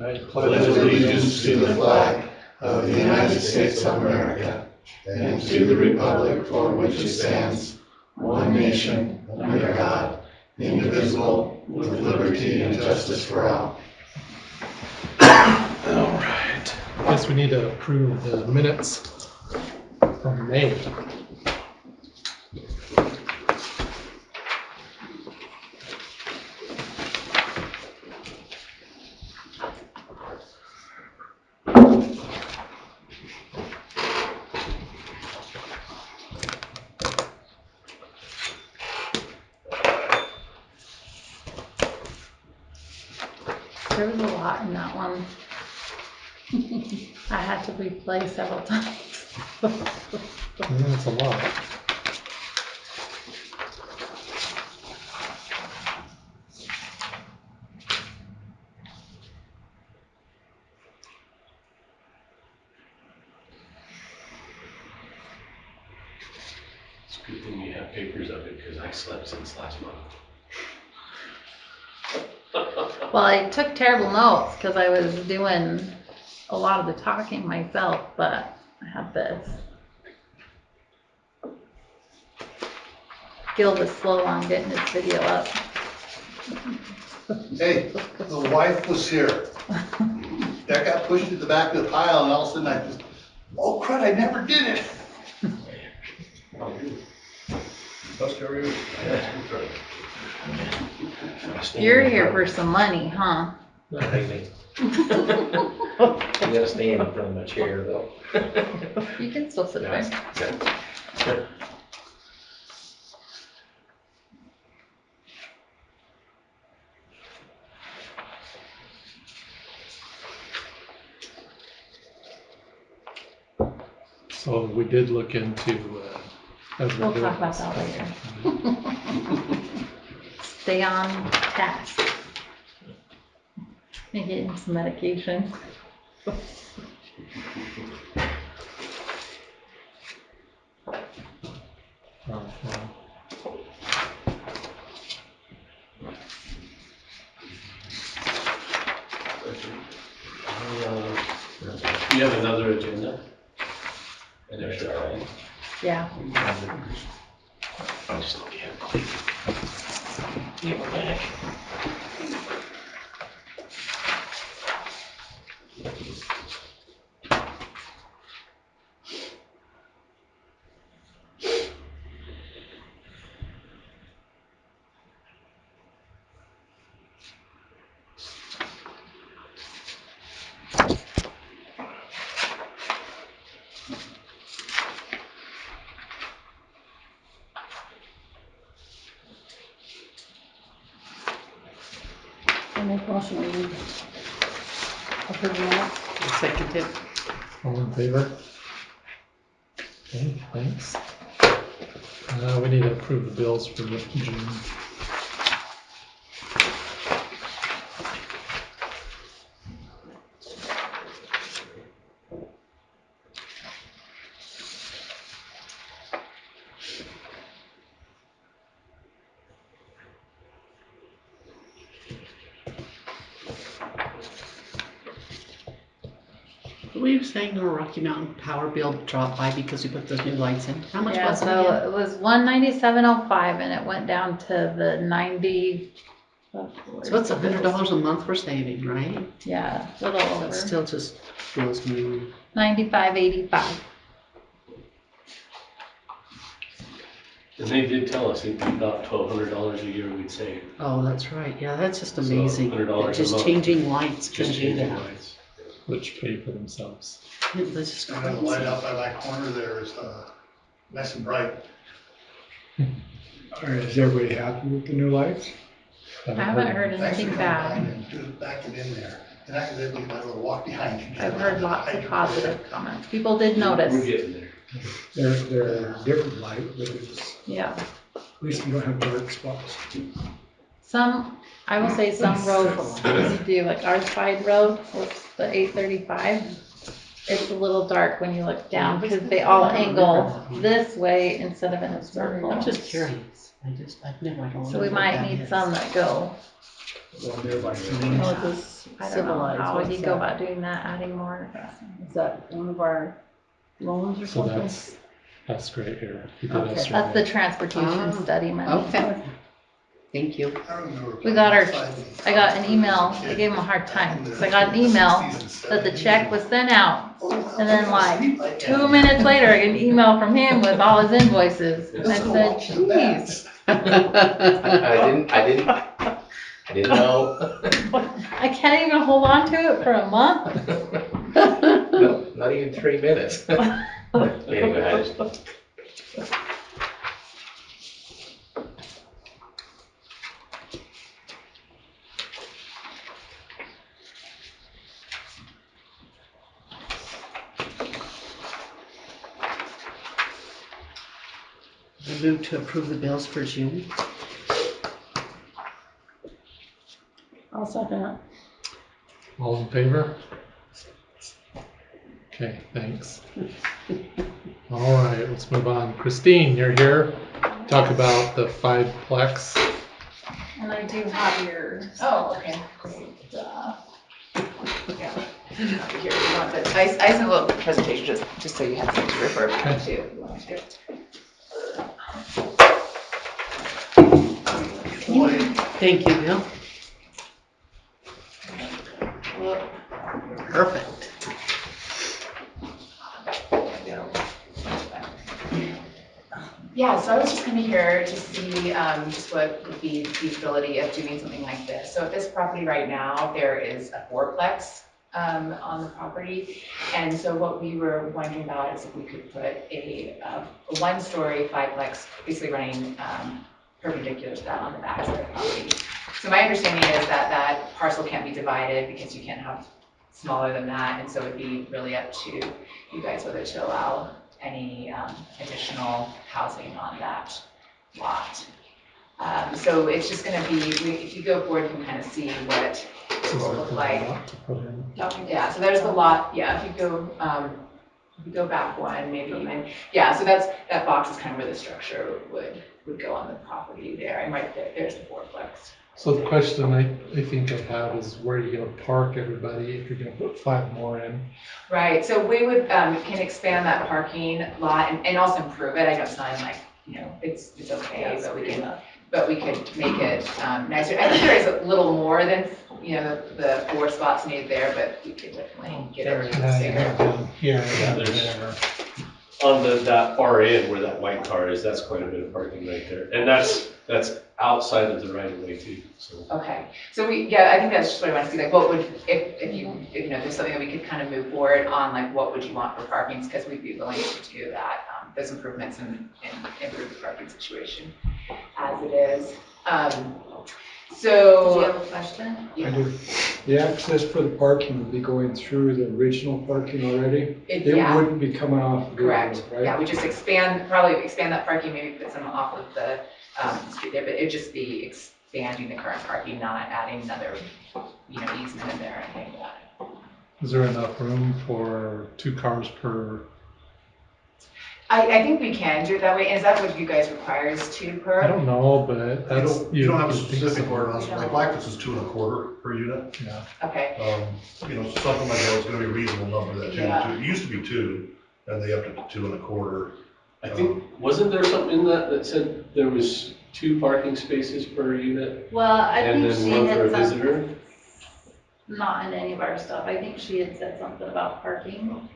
I pledge allegiance to the flag of the United States of America and to the republic for which it stands, one nation, under God, indivisible, with liberty and justice for all. All right. I guess we need to approve the minutes from May. There was a lot in that one. I had to replay several times. That's a lot. It's a good thing you have papers of it because I slept since last month. Well, I took terrible notes because I was doing a lot of the talking myself, but I have this. Gil was slow on getting his video up. Hey, the wife was here. That got pushed to the back of the pile and all of a sudden I just, oh crud, I never did it. You're here for some money, huh? Not really. You gotta stand in front of my chair though. You can still sit there. So we did look into. We'll talk about that later. Stay on task. And getting some medication. You have another agenda? And there's that, right? Yeah. I'll just look at it. Give it back. I make motion we approve that. Second it. All in favor? Okay, thanks. We need to approve the bills for June. We were saying our Rocky Mountain power bill dropped by because we put those new lights in. How much Yeah, was it so again? it was $197.05 and it went down to the 90. So it's $100 a month we're saving, right? Yeah, a little over. That still just blows me away. 95.85. And they did tell us if we got $1,200 a year, we'd save. Oh, that's right. Yeah, that's just So amazing. $100 a Just month. changing lights can Just do changing that. lights. Which pay for themselves. That's just And the light crazy. out by my corner there is nice and bright. All right, is everybody happy with the new lights? I haven't heard Thanks for anything coming by bad. and backing in there. And I could leave my little walk behind you. I've heard lots of positive comments. People did notice. We're getting there. They're different light, but it's, Yeah. at least you don't have dark spots. I will say some roads you do, like our side road with the 835. It's a little dark when you look down because they all angle this way instead of in a circle. I'm just curious. I don't So we know what might that need is. some that go. One there by Oh, Firman. it's this I don't know civilized, how would you what's go that? about doing that, adding more. Is that one of our loans or So something? that's great here. He did Okay. us That's the right. transportation Ah, study money. Okay, thank you. We got I got an email, I gave him a hard time, because I got an email that the check was sent out. And then like 2 minutes later, I get an email from him with all his invoices. And I said, geez, I didn't know. I can't even hold on to it for a month. No, not even 3 minutes. Anyway, I just, I move to approve the bills for June. I'll second it. All in favor? Okay, thanks. All right, let's move on. Christine, you're here. Talk about the 5-plex. And I do have yours. Oh, okay. Uh, Yeah. Here, you want this? I sent a little presentation just so you had something to refer back to. if you wanted to. Thank you, Bill. Perfect. Yeah, so I was just gonna here to see just what would be the feasibility of doing something like this. So at this property right now, there is a 4-plex on the property. And so what we were wondering about is if we could put a 1-story 5-plex, basically running perpendicular to that on the back of the property. So my understanding is that that parcel can't be divided because you can't have smaller than that. And so it'd be really up to you guys whether to allow any additional housing on that lot. So it's just gonna be, if you go forward, you can kind of see what it will look like. Yeah, so there's the lot, yeah, if you go back one, maybe even, yeah, so that box is kind of where the structure would go on the property there, and right there's the 4-plex. So the question I think I have is where are you gonna park everybody if you're gonna put 5 more in? Right, so we would, can expand that parking lot and also improve it. I know it's not like, it's okay, but we could make it nicer. I think there is a little more than, the 4 spots needed there, but we could definitely get it bigger. Down here, Yeah, down there's- there. On that far end where that white car is, that's quite a bit of parking right there. And that's outside of the right of way too, so. Okay, so I think that's just what I want to see, like, what would, if there's something that we could kind of move forward on, like, what would you want for parking, because we'd be willing to do that, those improvements and improve the parking situation as it is. Do you have a question? I do. The access for the parking would be going through the original parking already? It Yeah, wouldn't be coming off the correct, road, right? yeah, we just probably expand that parking, maybe put some off of the street there, but it'd just be expanding the current parking, not adding another, easement in there or anything like that. Is there enough room for 2 cars per? I think we can do it that way, and is that what you guys require is 2 per? I don't know, but that's. You don't have a you'd think specific so. ordinance, like Blackfoot's is 2 1/4 per unit. Yeah. Okay, Something like that is gonna be a reasonable number, that 2 Yeah. 2. It used to be 2, and they upped it to 2 1/4. I think, wasn't there something in that said there was 2 parking spaces per unit? Well, I And think then she one for a had visitor? not in any of our stuff. I think she had said something about parking.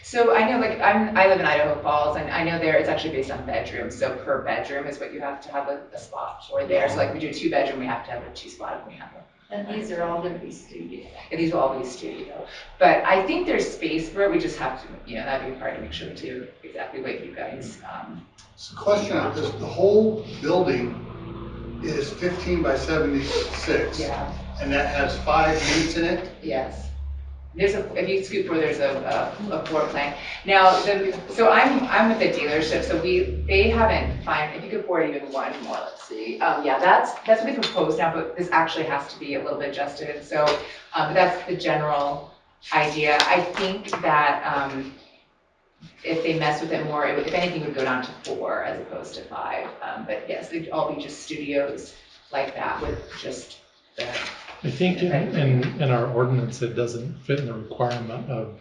so I know, like, I live in Idaho Falls, and I know there, it's actually based on bedrooms, so per bedroom is what you have to have a spot for there. So like, we do a 2-bedroom, we have to have a 2 spot if we have a. And these are all gonna be studio. And these will all be studio. But I think there's space for it, we just have to, that'd be hard to make sure we do exactly what you guys, So question on this, the whole building is 15 by 76, yeah, and that has 5 units in it? yes. If you scoot forward, there's a floor plan. Now, so I'm with the dealership, so they haven't if you could forward even one more, let's see. Yeah, that's what they proposed now, but this actually has to be a little bit adjusted. So, but that's the general idea. I think that, if they mess with it more, if anything, it would go down to 4 as opposed to 5. But yes, they'd all be just studios like that with just the, I think in our ordinance, it doesn't fit in the requirement of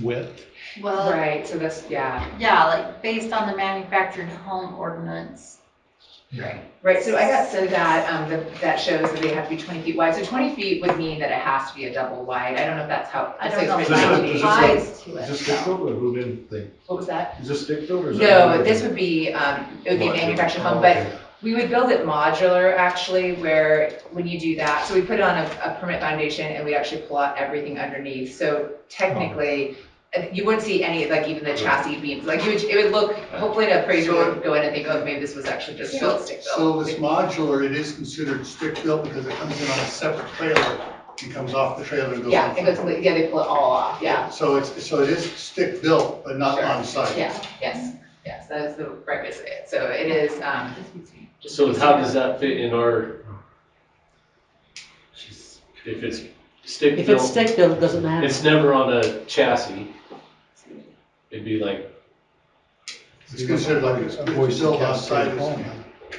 width. Well, right, so that's, yeah. yeah, like based on the manufactured home ordinance. Right, so I got sent that, that shows that they have to be 20 feet wide. So 20 feet would mean that it has to be a double wide. I don't know if that's how. I don't know if it's that written. applies to Is it. this stick though. built or move-in thing? What was that? Is this stick built or is it? No, this would be, it would be a Modular. manufactured home, Oh, but okay. we would build it modular actually, where when you do that, so we put it on a permanent foundation and we actually pull out everything underneath. So technically, you wouldn't see any, like even the chassis beams, like it would look, hopefully an appraiser would go in and think, oh, maybe this was actually just built stick built. So this modular, it is considered stick-built because it comes in on a separate trailer. It comes off the trailer and goes. Yeah, on. it goes, yeah, they pull it all off, yeah. So it is stick-built, but not Sure. on site. Yeah, yes, that is the right way to say it. So it is, just. So how does that fit in our, if it's stick If it's built, stick built, it doesn't matter. it's never on a chassis. It'd be like, It's considered like it's built on site.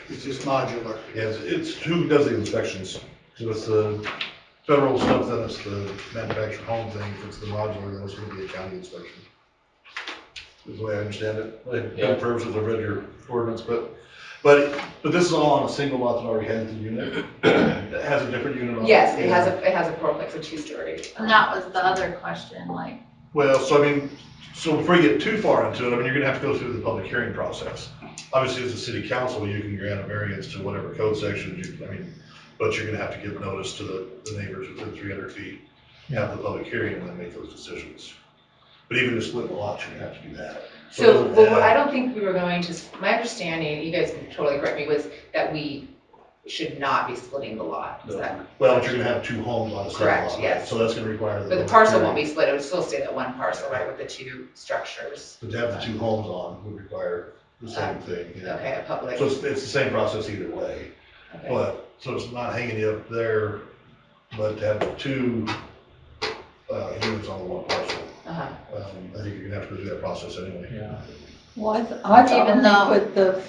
It's just modular. Yeah, it's who does the inspections. So it's the federal stuff, then it's the manufactured home thing. If it's the modular, then it's gonna be a county inspection. Is the way I understand it. Like, Yeah. for purposes, I've read your ordinance, but this is all on a single lot that already has the unit. It has a different unit on it. Yes, it has a fourplex, a 2-story. And that was the other question, like, Well, so I mean, so before you get too far into it, I mean, you're gonna have to go through the public hearing process. Obviously, as a city council, you can grant a variance to whatever code sections you, I mean, but you're gonna have to give notice to the neighbors within 300 feet, have the public hearing, and then make those decisions. But even to split the lot, you're gonna have to do that. So, well, I don't think we were going to, my understanding, you guys can totally correct me, was that we should not be splitting the lot. Is that, Well, but you're gonna have 2 homes on a single lot. Correct, yes. So that's gonna require. but the parcel won't be split, it would still stay that one parcel, right, with the 2 structures? But to have the 2 homes on would require the same thing, yeah. Okay, a public, So it's the same process either way. okay, But, so it's not hanging you up there, but to have 2 units on the one parcel. uh-huh. I think you're gonna have to go through that process anyway. Yeah. Well, I thought Even when though- they put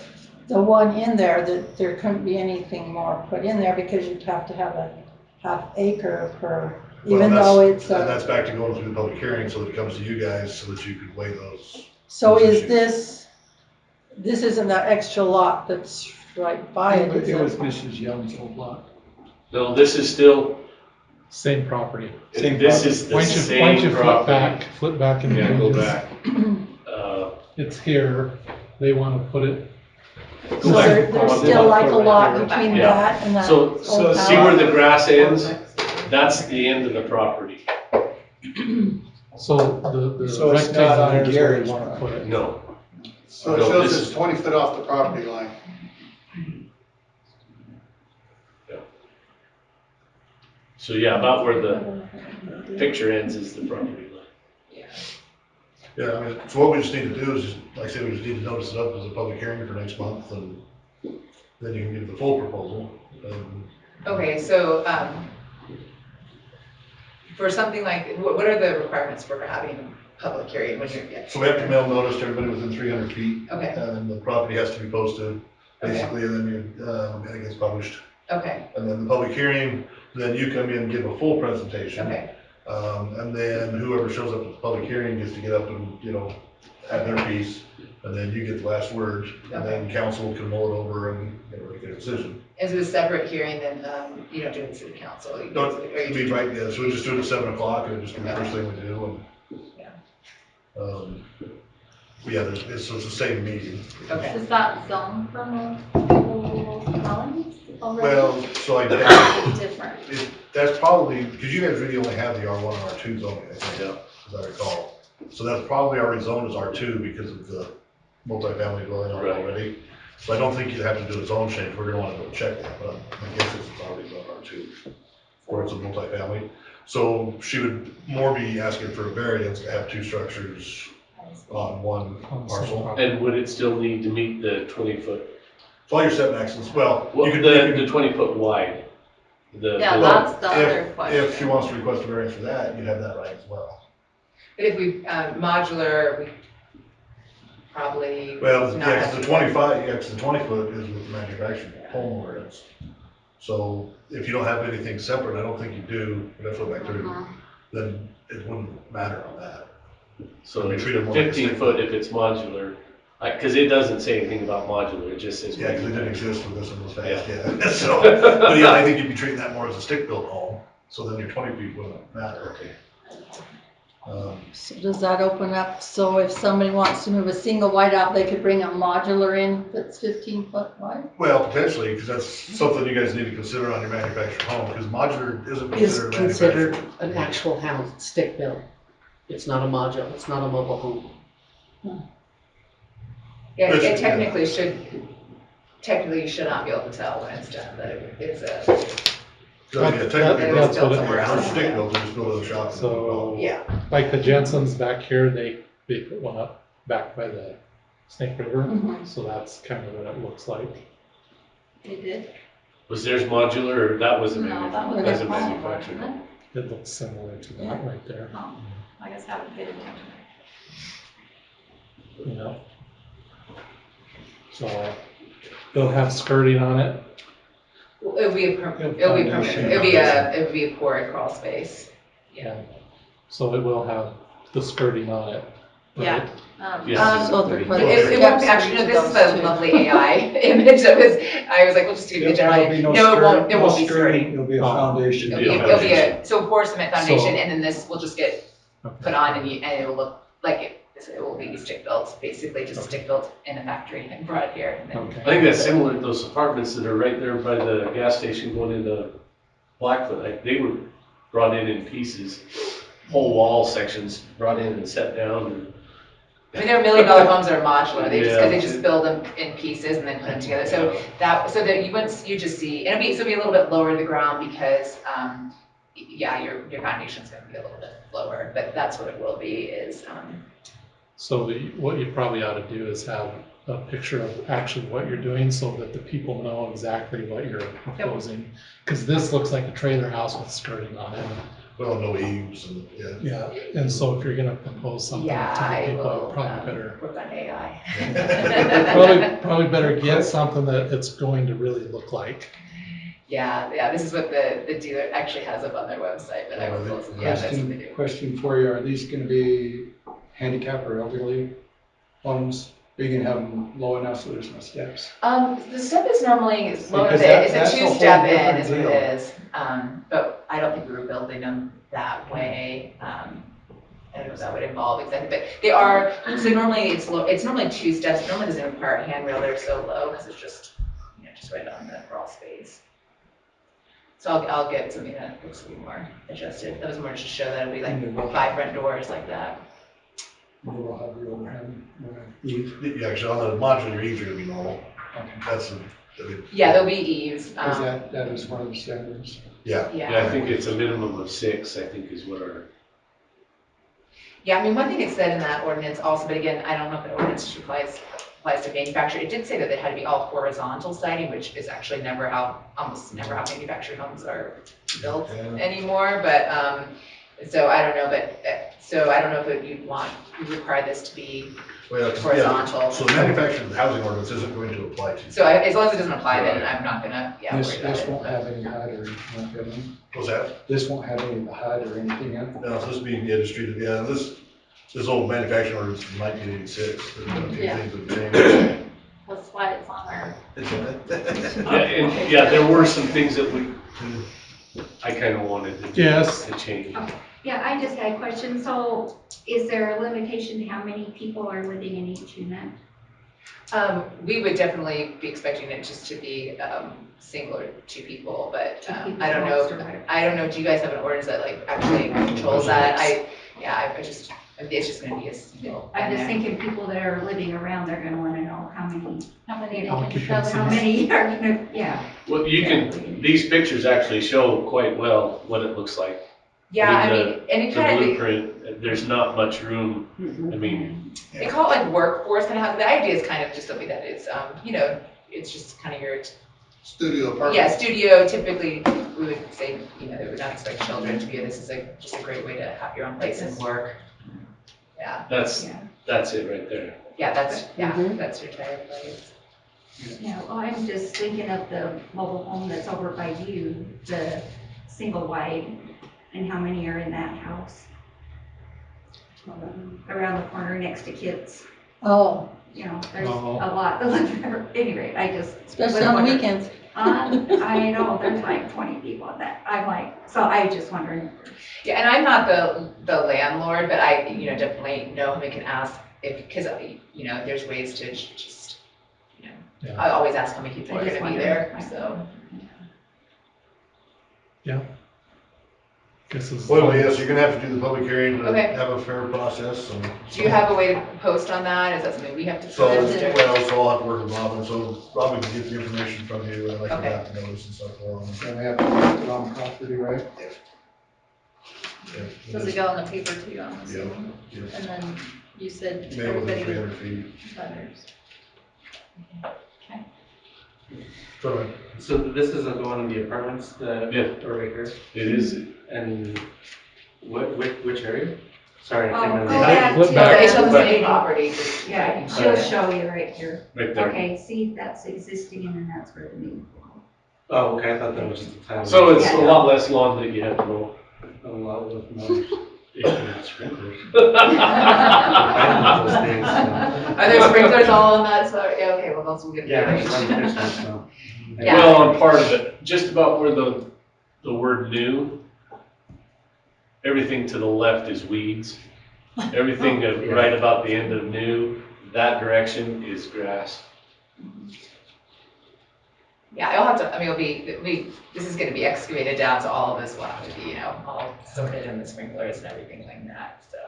the one in there, that there couldn't be anything more put in there because you'd have to have a half acre per, even Well, though that's- it's And a, that's back to going through the public hearing, so that it comes to you guys, so that you could weigh those. so those is issues. this isn't that extra lot that's right by it, is It was it? Mrs. Young's old lot. no, this is still, Same property. this is the Why don't you same flip property. back and. Yeah, go just- back. It's here, they wanna put it. So there's still like a lot between Yeah. that and that So, old so house? see where the grass ends? That's the end of the property. So the So it's not rectangle on there is where Gary's they wanna lot. put it. No, So it No, shows this it's is- 20 foot off the property line. so yeah, about where the picture ends is the property line. Yeah, I mean, so what we just need to do is, just like I said, we just need to notice it up as a public hearing for next month, and then you can give the full proposal. Okay, so, for something like, what are the requirements for having a public hearing when you're, yeah, So we have to mail notice to everybody within 300 feet, okay, and then the property has to be posted, Okay. basically, and then and it gets published. okay, And then the public hearing, then you come in and give a full presentation. okay, And then whoever shows up at the public hearing gets to get up and, have their piece, and then you get the last word, and then council can mull it over and, make their decision. is it a separate hearing than, you don't do it in city council? You No, do it- or I you mean, do- right, yeah, so we just do it at 7 o'clock, and it just be the first thing we do, Yeah. and, yeah, it's the same meeting. Okay, Is that zone for multiple dwellings already? Well, so like, It's different. that's probably, because you guys really only have the R1 and R2 zoning, I think, as I recall. So that's probably already zoned as R2 because of the multifamily dwelling on it Right. already. So I don't think you'd have to do a zone change, we're gonna wanna go check that, but my guess is it's already zoned R2, or it's a multifamily. So she would more be asking for a variance to have 2 structures on one on the same parcel. property. And would it still need to meet the 20-foot, So all your setbacks, is well, well, you could, the 20-foot wide? Yeah, the- that's the other question. if she wants to request a variance for that, you'd have that right as well. but if we, modular, probably Well, not yeah, have 'cause the to- 25, yeah, 'cause the 20 foot is with the manufactured home ordinance. So if you don't have anything separate, I don't think you do, but I flip back through, then it wouldn't matter on that. So We treat it more like a 15 stick foot if it's modular, cause it doesn't say anything about modular, it just says. Yeah, because it didn't exist when this one was passed, Yeah. yeah. So, but yeah, I think you'd be treating that more as a stick-built home, so then your 20 feet wouldn't matter. Okay. So does that open up, so if somebody wants to move a single whiteout, they could bring a modular in that's 15 foot wide? Well, potentially, because that's something you guys need to consider on your manufactured home, because modular isn't Is considered considered manufactured. an actual house, stick built. It's not a module, it's not a mobile home. Yeah, Which- it technically you should not be able to tell when it's done, but it's a, So, yeah, technically, That's what it somewhere it's else. a stick-built, they just build a shop. So, yeah. like the Jensens back here, they put one up back by the Snake River, Mhm. so that's kind of what it looks like. They did? Was theirs modular, or that was a No, that was as a a home, manufactured? wasn't it? It looks similar to that right there, Oh, I guess I haven't paid attention. you know? So, they'll have skirting on it. It would be a permanent, it would be a poured crawl space. Yeah. So it will have the skirting on it. Yeah. right? Yes. So they're putting It won't, steps actually, for no, each this of is those a two. lovely AI image. I was like, we'll just do the There'll general. be No, skirt, it won't be skirting. It'll be a Oh. foundation. It'll be a, so pour cement foundation, So- and then this will just get Okay. put on and it will look like it will be stick built, basically just stick built in a factory and brought here. And then Okay. I think that's similar to those apartments that are right there by the gas station going into Blackfoot, they were brought in pieces, whole wall sections brought in and set down and. I mean, there are $1 million homes that are modular, they just, Yeah. cause they just build them in pieces and then put them together, so that you just see, and it'll be a little bit lower to the ground because, yeah, your foundation's gonna be a little bit lower, but that's what it will be, is, So what you probably ought to do is have a picture of actually what you're doing so that the people know exactly what you're proposing. Because this looks like a trailer house with skirting on it. Well, no eaves and, yeah. Yeah, and so if you're gonna propose something to yeah, the I people, will, you probably better, work on AI. probably better get something that it's going to really look like. Yeah, this is what the dealer actually has up on their website, but I will, yeah, that's what they do. Question for you, are these gonna be handicap or elderly homes? Are you gonna have them low enough so there's no steps? The step is normally low, Because it's that's a a whole two-step in, different is what deal. it is. But I don't think we were building them that way. I don't know what that would involve exactly, but they are, so normally it's low, it's normally two steps, it normally doesn't require a handrail, they're so low, because it's just, just right on the crawl space. So I'll get something that looks a little more adjusted, that was more just to show that it'd be like 5 front doors like that. Maybe we'll have the overhang, eave. Yeah, actually, on the modular eaves are gonna be normal, Okay. that's Yeah, there'll be eaves, Is that is one of the standards? yeah. Yeah, I think it's a minimum of 6, I think is what our. Yeah, I mean, one thing it said in that ordinance also, but again, I don't know if the ordinance just applies to manufactured. It did say that it had to be all horizontal siding, which is actually almost never how manufactured homes are built anymore, but, so I don't know, so I don't know if you require this to be Well, horizontal. So the manufactured housing ordinance isn't going to apply to you. So as long as it doesn't apply, then I'm not gonna, worry This about won't it. have any height or anything like that. What's that? This won't have any height or anything in it. No, this being the industry, yeah, this old manufacturing ordinance from 1986. There's been a few Yeah. things that changed. That's why it's on our. Yeah, there were some things that I kind of wanted to Yes. to change. Yeah, I just had a question. So is there a limitation to how many people are living in each unit? We would definitely be expecting it just to be, single or 2 people, but, Two people I don't most know, or- I don't know, do you guys have an ordinance that like actually controls that? It's just gonna be a single. I'm just and thinking people that are living around, they're gonna wanna know how many they Occupancy. how many are gonna, yeah. Well, these pictures actually show quite well what it looks like. Yeah, I The- mean, and it The kind of, blueprint, there's not much room, I mean, they call it like workforce kind of housing. The idea is kind of just something that is, it's just kind of your, Studio apartment. yeah, studio. Typically, we would say, they would not expect children to be, this is just a great way to have your own place and work. Yeah. that's it right there. Yeah, that's Mhm. your tire place. Yeah, well, I'm just thinking of the mobile home that's over by you, the single wide, and how many are in that house? Around the corner next to kids, Oh, you know, there's a Oh. lot that live there. Anyway, I just. especially was on the wondering. weekends. I know, there's like 20 people at that, I'm like, so I was just wondering. Yeah, and I'm not the landlord, but I, definitely know we can ask because, there's ways to just, Yeah. I always ask how many people I are just gonna be wondered. there, so. Guess this is- Well, yes, you're gonna have to do the public hearing to Okay. have a fair process and. Do you have a way to post on that? Is that something we have to So, post? or- so I'll have to work with Robin, so Robin can get the information from you and I can Okay. have to notice and stuff for them. So we have to post it on property, right? Does it go in the paper too, I'm Yeah, assuming? yeah. And then you said Mail within everybody 300 with feet. letters. Go ahead. So this isn't the one in the apartments, Yeah. or right here? It is, And which area? Sorry, I Oh, can't go remember. back Flip to back. It's on the the- same property, just. Yeah, she'll show you right here. right there. Okay, see, that's existing and then that's where the new. Oh, okay, I thought that was just the time. So it's a Yeah. lot less lawn that you have to mow. A lot with more. Sprinklers. Are Those things, so. there sprinklers all on that, so, yeah, okay, well, that's some good. Yeah, range. it's on pictures, so. Yeah. Well, on part of it, just about where the word new, everything to the left is weeds. Everything right about the end of new, that direction is grass. Yeah, I'll have to, it'll be, this is gonna be excavated down, so all of this will have to be, all sorted in the sprinklers and everything like that, so.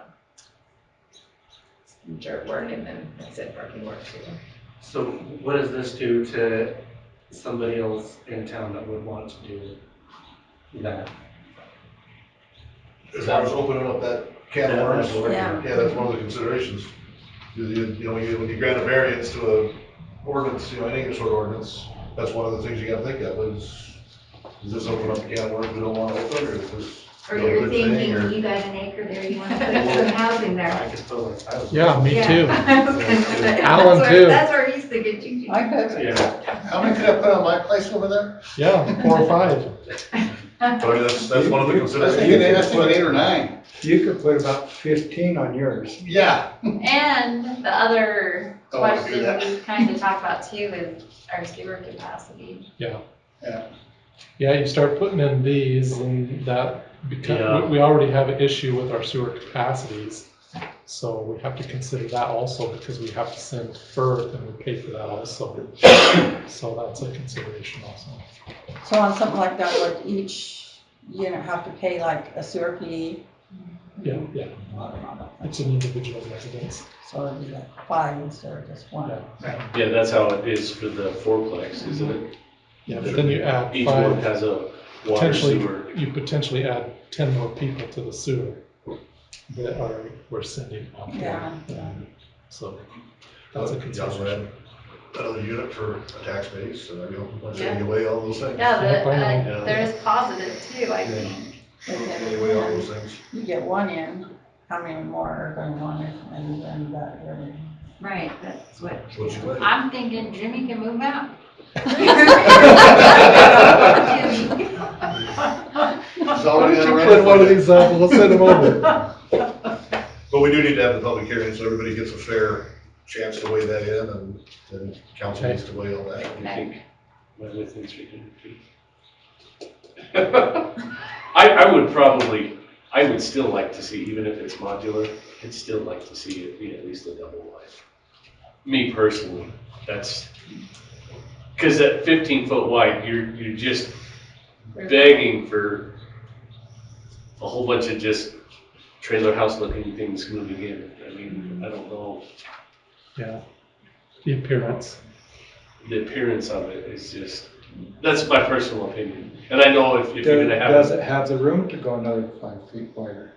Some dirt work and then, like I said, parking work too. So what does this do to somebody else in town that would want to do that? As far as opening up that can of worms, Yeah. yeah, that's one of the considerations. When you grant a variance to a ordinance, any sort of ordinance, that's one of the things you gotta think of is, does this open up a can of worms we don't wanna open, or is this? Or a you're good thing, thinking, or- you got an acre there, you want to put some housing I there. could totally, I was. Yeah, me Yeah. too. I was gonna say, Alan that's too. where- That's where he's thinking, ching, I could. Yeah. How many could I put on my place over there? Yeah, 4 or 5. That's one of the I considerations. think they asked for 8 or 9. You could put about 15 on yours. Yeah. And the other Don't wanna do question that. we kind of talked about too is our sewer capacity. Yeah, you start putting in these and that, Yeah. because we already have an issue with our sewer capacities. So we have to consider that also because we have to send Firth and we pay for that also. So that's a consideration also. So on something like that, would each unit have to pay like a sewer fee? Yeah, yeah, I don't know. it's an individual residence. So it'd be like 5 instead of just 1. Yeah. Yeah, that's how it is for the fourplex, isn't it? Yeah, but then you add Each one 5, has a water potentially, sewer. you potentially add 10 more people to the sewer that we're sending out there. Yeah. So that's a You also consideration. add another unit for a tax base, and Yeah. taking away all those things. Yeah, Yep, I know. there is positive too, I think. Taking away all those things. You get 1 in, how many more are going to want it, and then that really. Right, that's what. What you like. I'm thinking Jimmy can move out. It's already on Put one of record. these up, we'll send them over. But we do need to have the public hearing, so everybody gets a fair chance to weigh that in, and then council needs to weigh all that. I think within 300 feet. I would still like to see, even if it's modular, I'd still like to see it be at least a double wide. Me personally, that's, because at 15-foot wide, you're just begging for a whole bunch of just trailer house looking things moving in. I mean, I don't know, Yeah, the appearance. the appearance of it is just, that's my personal opinion. And I know if you're gonna Does have, it have the room to go another 5 feet wider?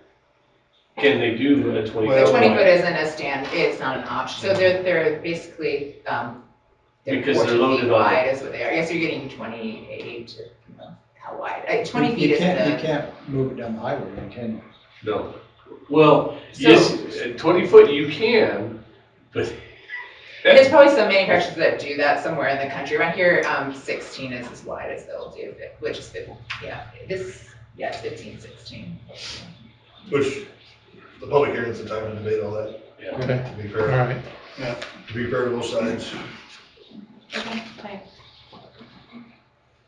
can they do a 20 Well, The foot 20 foot wide? isn't a stand, it's not an option, so they're basically, Because they're 14 loaded feet on wide is what they are. I guess you're getting 28, or, how wide, 20 You feet isn't can't- You a, can't move it down the highway, can you? No. Well, So- yes, 20 foot you can, but There's probably some manufacturers that do that somewhere in the country. Around here, 16 is as wide as they'll do, which is, it's 15, 16. Which, the public hearing's the time to debate all that, Yeah. Okay, to be all fair, right. to be fair to both sides. Okay,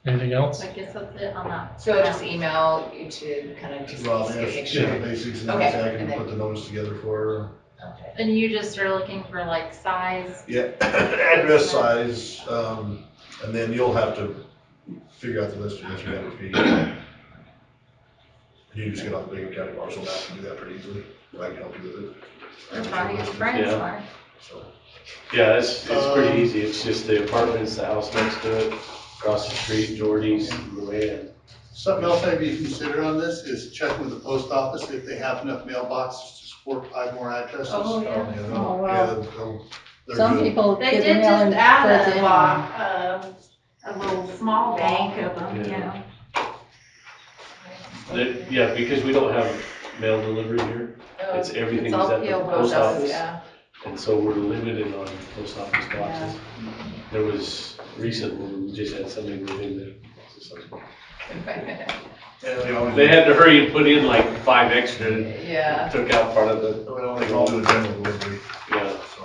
Anything else? I guess that's it on that. So I'll just email you to kind of just Rob, make yeah, sure. the basics, and then Okay, I and can then- put the notes together for her. Okay. And you just are looking for like size? Yeah, address, size, and then you'll have to figure out the list of what you have to feed. You just get on the Bacon County parcel map and do that pretty easily. I can help you with it. Or probably your friends Yeah. are. So, Yeah, it's pretty easy. It's just the apartments, the house next to it, across the street, Jordy's, Luann. Something else maybe you consider on this is check with the post office if they have enough mailboxes to support 5 more addresses. Oh, yeah. Oh, wow. they're Some good. people They get their did mail in just add further a in. block, a little small bank of them, Yeah. Yeah, because we don't have mail delivery here. It's everything's all at the PO post office. Yeah. And so we're limited on post office boxes. There was recent when we just had somebody move in there. Yeah, they always. They had to hurry and put in like 5 extra, Yeah. took out part of the, Well, they all do a general delivery, yeah. so.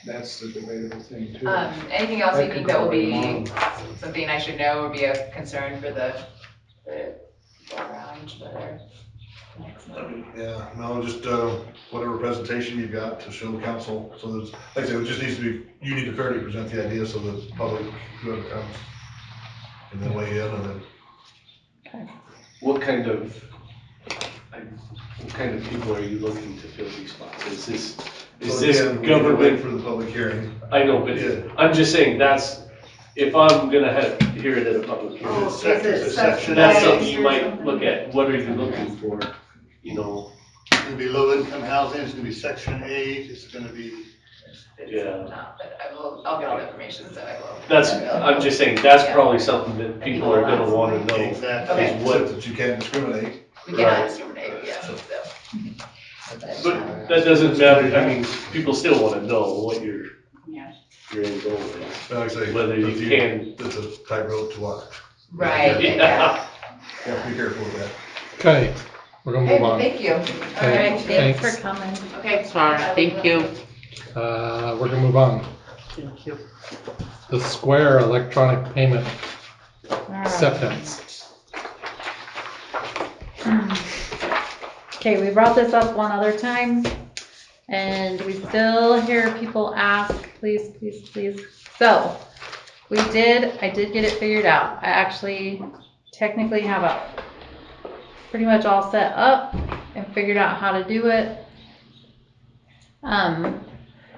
That's the debatable thing too. Anything else you That think could that will go be along. something I should know or be a concern for the go around whether next month? Yeah, no, just, whatever presentation you've got to show council, so there's, like I said, it just needs to be, you need to fairly present the idea so the public, whoever comes, and then weigh in, and then. What kind of people are you looking to fill these spots? Is So this again, we can wait government? for the public hearing. I know, but Yeah. I'm just saying that's, if I'm gonna hear it at a public Oh, hearing, is it section that's A something you or might something? look at. What are you looking for? You know, It's gonna be low income housing, it's gonna be section 8, it's gonna be, It's Yeah. not, but I'll get all the information, so I will. that's, I'm just saying, that's probably something that people are gonna wanna know. exactly. Okay. Is what, That you can't discriminate. We cannot Right. discriminate, yeah, so. but that doesn't matter. I mean, people still wanna know what your Yeah. end goal is. Like I say, Whether you can. It's a tightrope to walk. Right, Yeah. yeah. Yeah, be careful with that. Okay, we're gonna Okay, move on. thank you. All Okay. right, Thanks Thanks. for coming. okay. Sorry, thank you. We're gonna move on. Thank you. The Square electronic payment All right. acceptance. Okay, we brought this up one other time, and we still hear people ask, please, please, please. So, I did get it figured out. I actually technically have it pretty much all set up and figured out how to do it.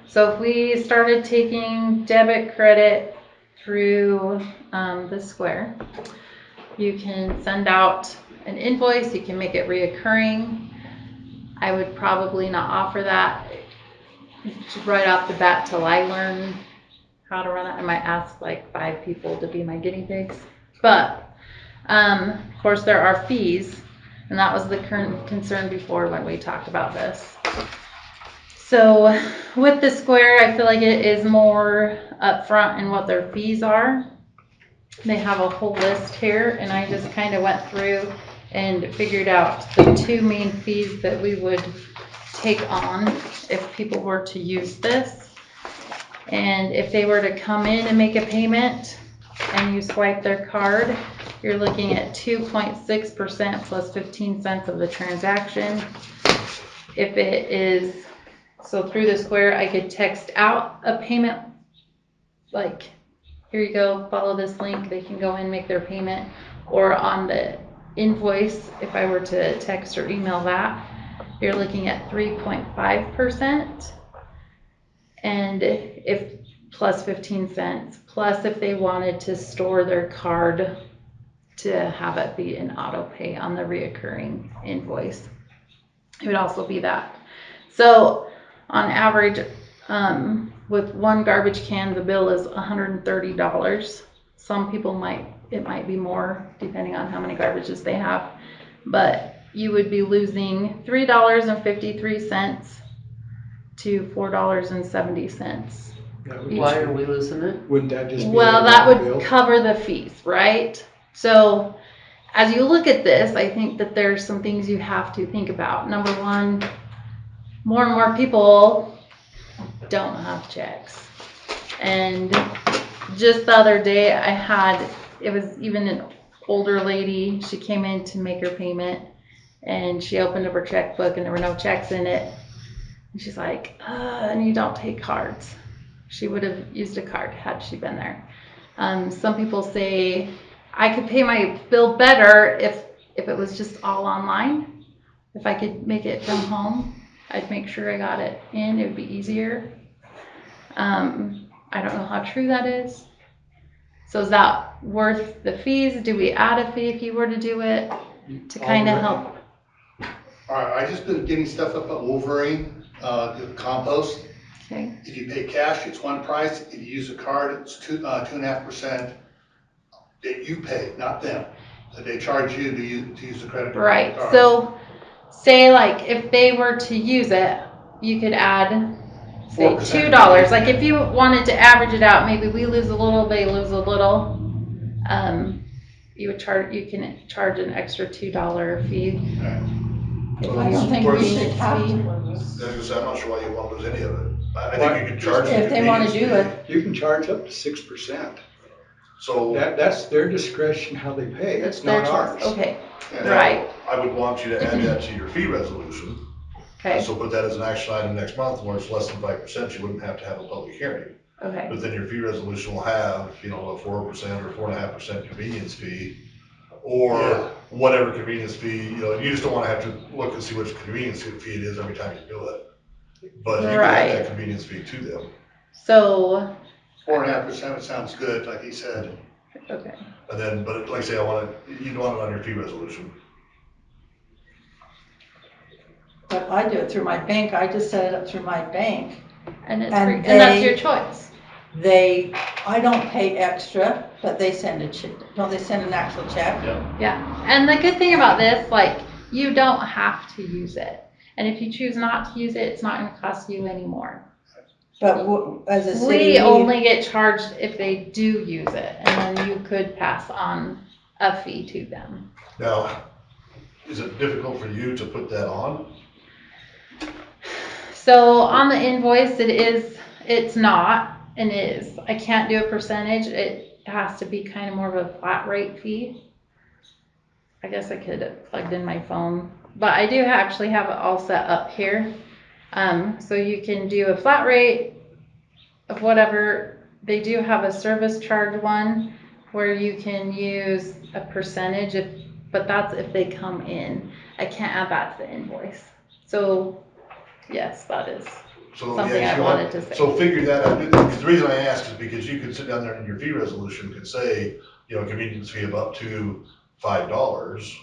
So if we started taking debit credit through the Square, you can send out an invoice, you can make it reoccurring. I would probably not offer that right off the bat till I learn how to run it. I might ask like 5 people to be my guinea pigs. But, of course, there are fees, and that was the current concern before when we talked about this. So with the Square, I feel like it is more upfront in what their fees are. They have a whole list here, and I just kind of went through and figured out the 2 main fees that we would take on if people were to use this. And if they were to come in and make a payment and you swipe their card, you're looking at 2.6% plus 15 cents of the transaction. If it is, so through the Square, I could text out a payment, like, here you go, follow this link, they can go in, make their payment, or on the invoice, if I were to text or email that, you're looking at 3.5%. And if plus 15 cents, plus if they wanted to store their card to have it be an auto pay on the reoccurring invoice, it would also be that. So on average, with 1 garbage can, the bill is $130. Some people it might be more depending on how many garbages they have, but you would be losing $3.53 to $4.70. Why are we losing it? Wouldn't that just be? Well, a that would bill? cover the fees, right? So as you look at this, I think that there's some things you have to think about. Number one, more and more people don't have checks. And just the other day it was even an older lady, she came in to make her payment and she opened up her checkbook and there were no checks in it. And she's like, and you don't take cards. She would have used a card had she been there. Some people say, I could pay my bill better if it was just all online. If I could make it from home, I'd make sure I got it in, it would be easier. I don't know how true that is. So is that worth the fees? Do we add a fee if you were to do it to kind of help? All right, I just been getting stuff up at Wolverine, the compost. Okay. If you pay cash, it's one price. If you use a card, it's 2.5% that you pay, not them. That they charge you to use the credit card. Right. So say like if they were to use it, you could add say 4%. $2. Like if you wanted to average it out, maybe we lose a little, they lose a little. You can charge an extra $2 fee. I don't think we should have to. I'm not sure why you want to lose any of it. I think you can charge. If they want to do it. You can charge up to 6%. So. That's their discretion how they pay. It's Their not choice. ours. Okay. Now, Right. I would want you to add that to your fee resolution. Okay. So put that as an action item next month, where it's less than 5%, you wouldn't have to have a public hearing. Okay. But then your fee resolution will have, a 4% or 4.5% convenience fee, or whatever convenience fee, you just don't wanna have to look and see which convenience fee it is every time you do it. But you can add that convenience fee to them. So. 4.5% sounds good, like he said. Okay. And then, but like I say, you'd want it on your fee resolution. But I do it through my bank. I just set it up through my bank. And it's And free, and that's your choice. I don't pay extra, but they send a check. Don't they send an actual check? Yeah. And the good thing about this, like, you don't have to use it. And if you choose not to use it, it's not going to cost you any more. But as a city, We only get charged if they do use it, and then you could pass on a fee to them. Now, is it difficult for you to put that on? So on the invoice, it's not, and is. I can't do a percentage. It has to be kind of more of a flat rate fee. I guess I could have plugged in my phone, but I do actually have it all set up here. So you can do a flat rate of whatever. They do have a service charge one where you can use a percentage, but that's if they come in. I can't add that to the invoice. So yes, that is something I wanted to say. So figure that out, because the reason I ask is because you could sit down there in your fee resolution could say, convenience fee of up to $5.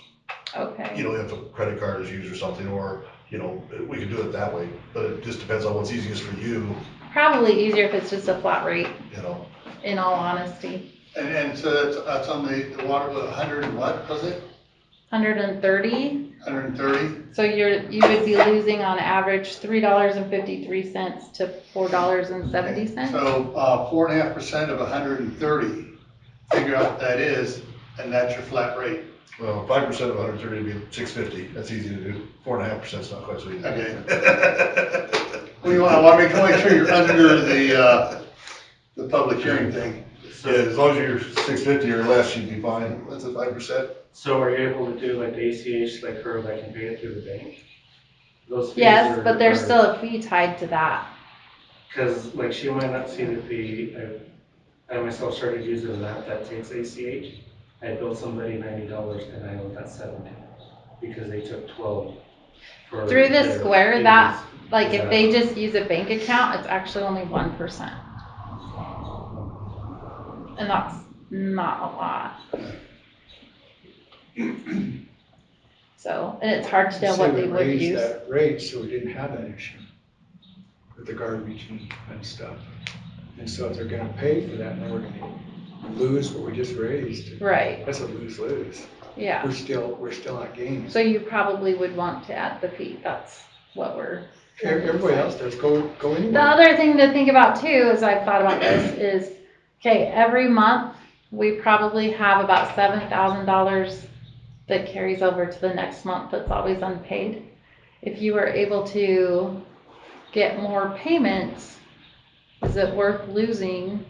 Okay. If a credit card is used or something, or, we could do it that way, but it just depends on what's easiest for you. Probably easier if it's just a flat rate, in all honesty. And so that's on the water, 100 and what was it? 130. 130? So you would be losing on average $3.53 to $4.70. So 4.5% of 130, figure out what that is, and that's your flat rate. Well, 5% of 130 would be $6.50. That's easy to do. 4.5% is not quite so easy. Okay. I want to make sure you're under the public hearing thing. Yeah, as long as you're $6.50 or less, you'd be fine. That's a 5%. So are you able to do like the ACH, like her, that can pay it through the bank? Those fees Yes, are- but there's are- still a fee tied to that. Cause like she might not see the fee. I myself started using an app that takes ACH. I billed somebody $90 and I owed that $70 because they took 12 for Through the their Square, fees. that, like Is if that- they just use a bank account, it's actually only 1%. And that's not a lot. So, and it's hard to know what they would Raise use. that rate so we didn't have that issue with the garbage and stuff. And so if they're gonna pay for that, then we're gonna lose what we just raised. Right, That's a lose-lose. yeah. We're still not gaining. So you probably would want to add the fee, that's what we're Everybody else does, go The anywhere. other thing to think about too, as I've thought about this, is, okay, every month, we probably have about $7,000 that carries over to the next month that's always unpaid. If you were able to get more payments, is it worth losing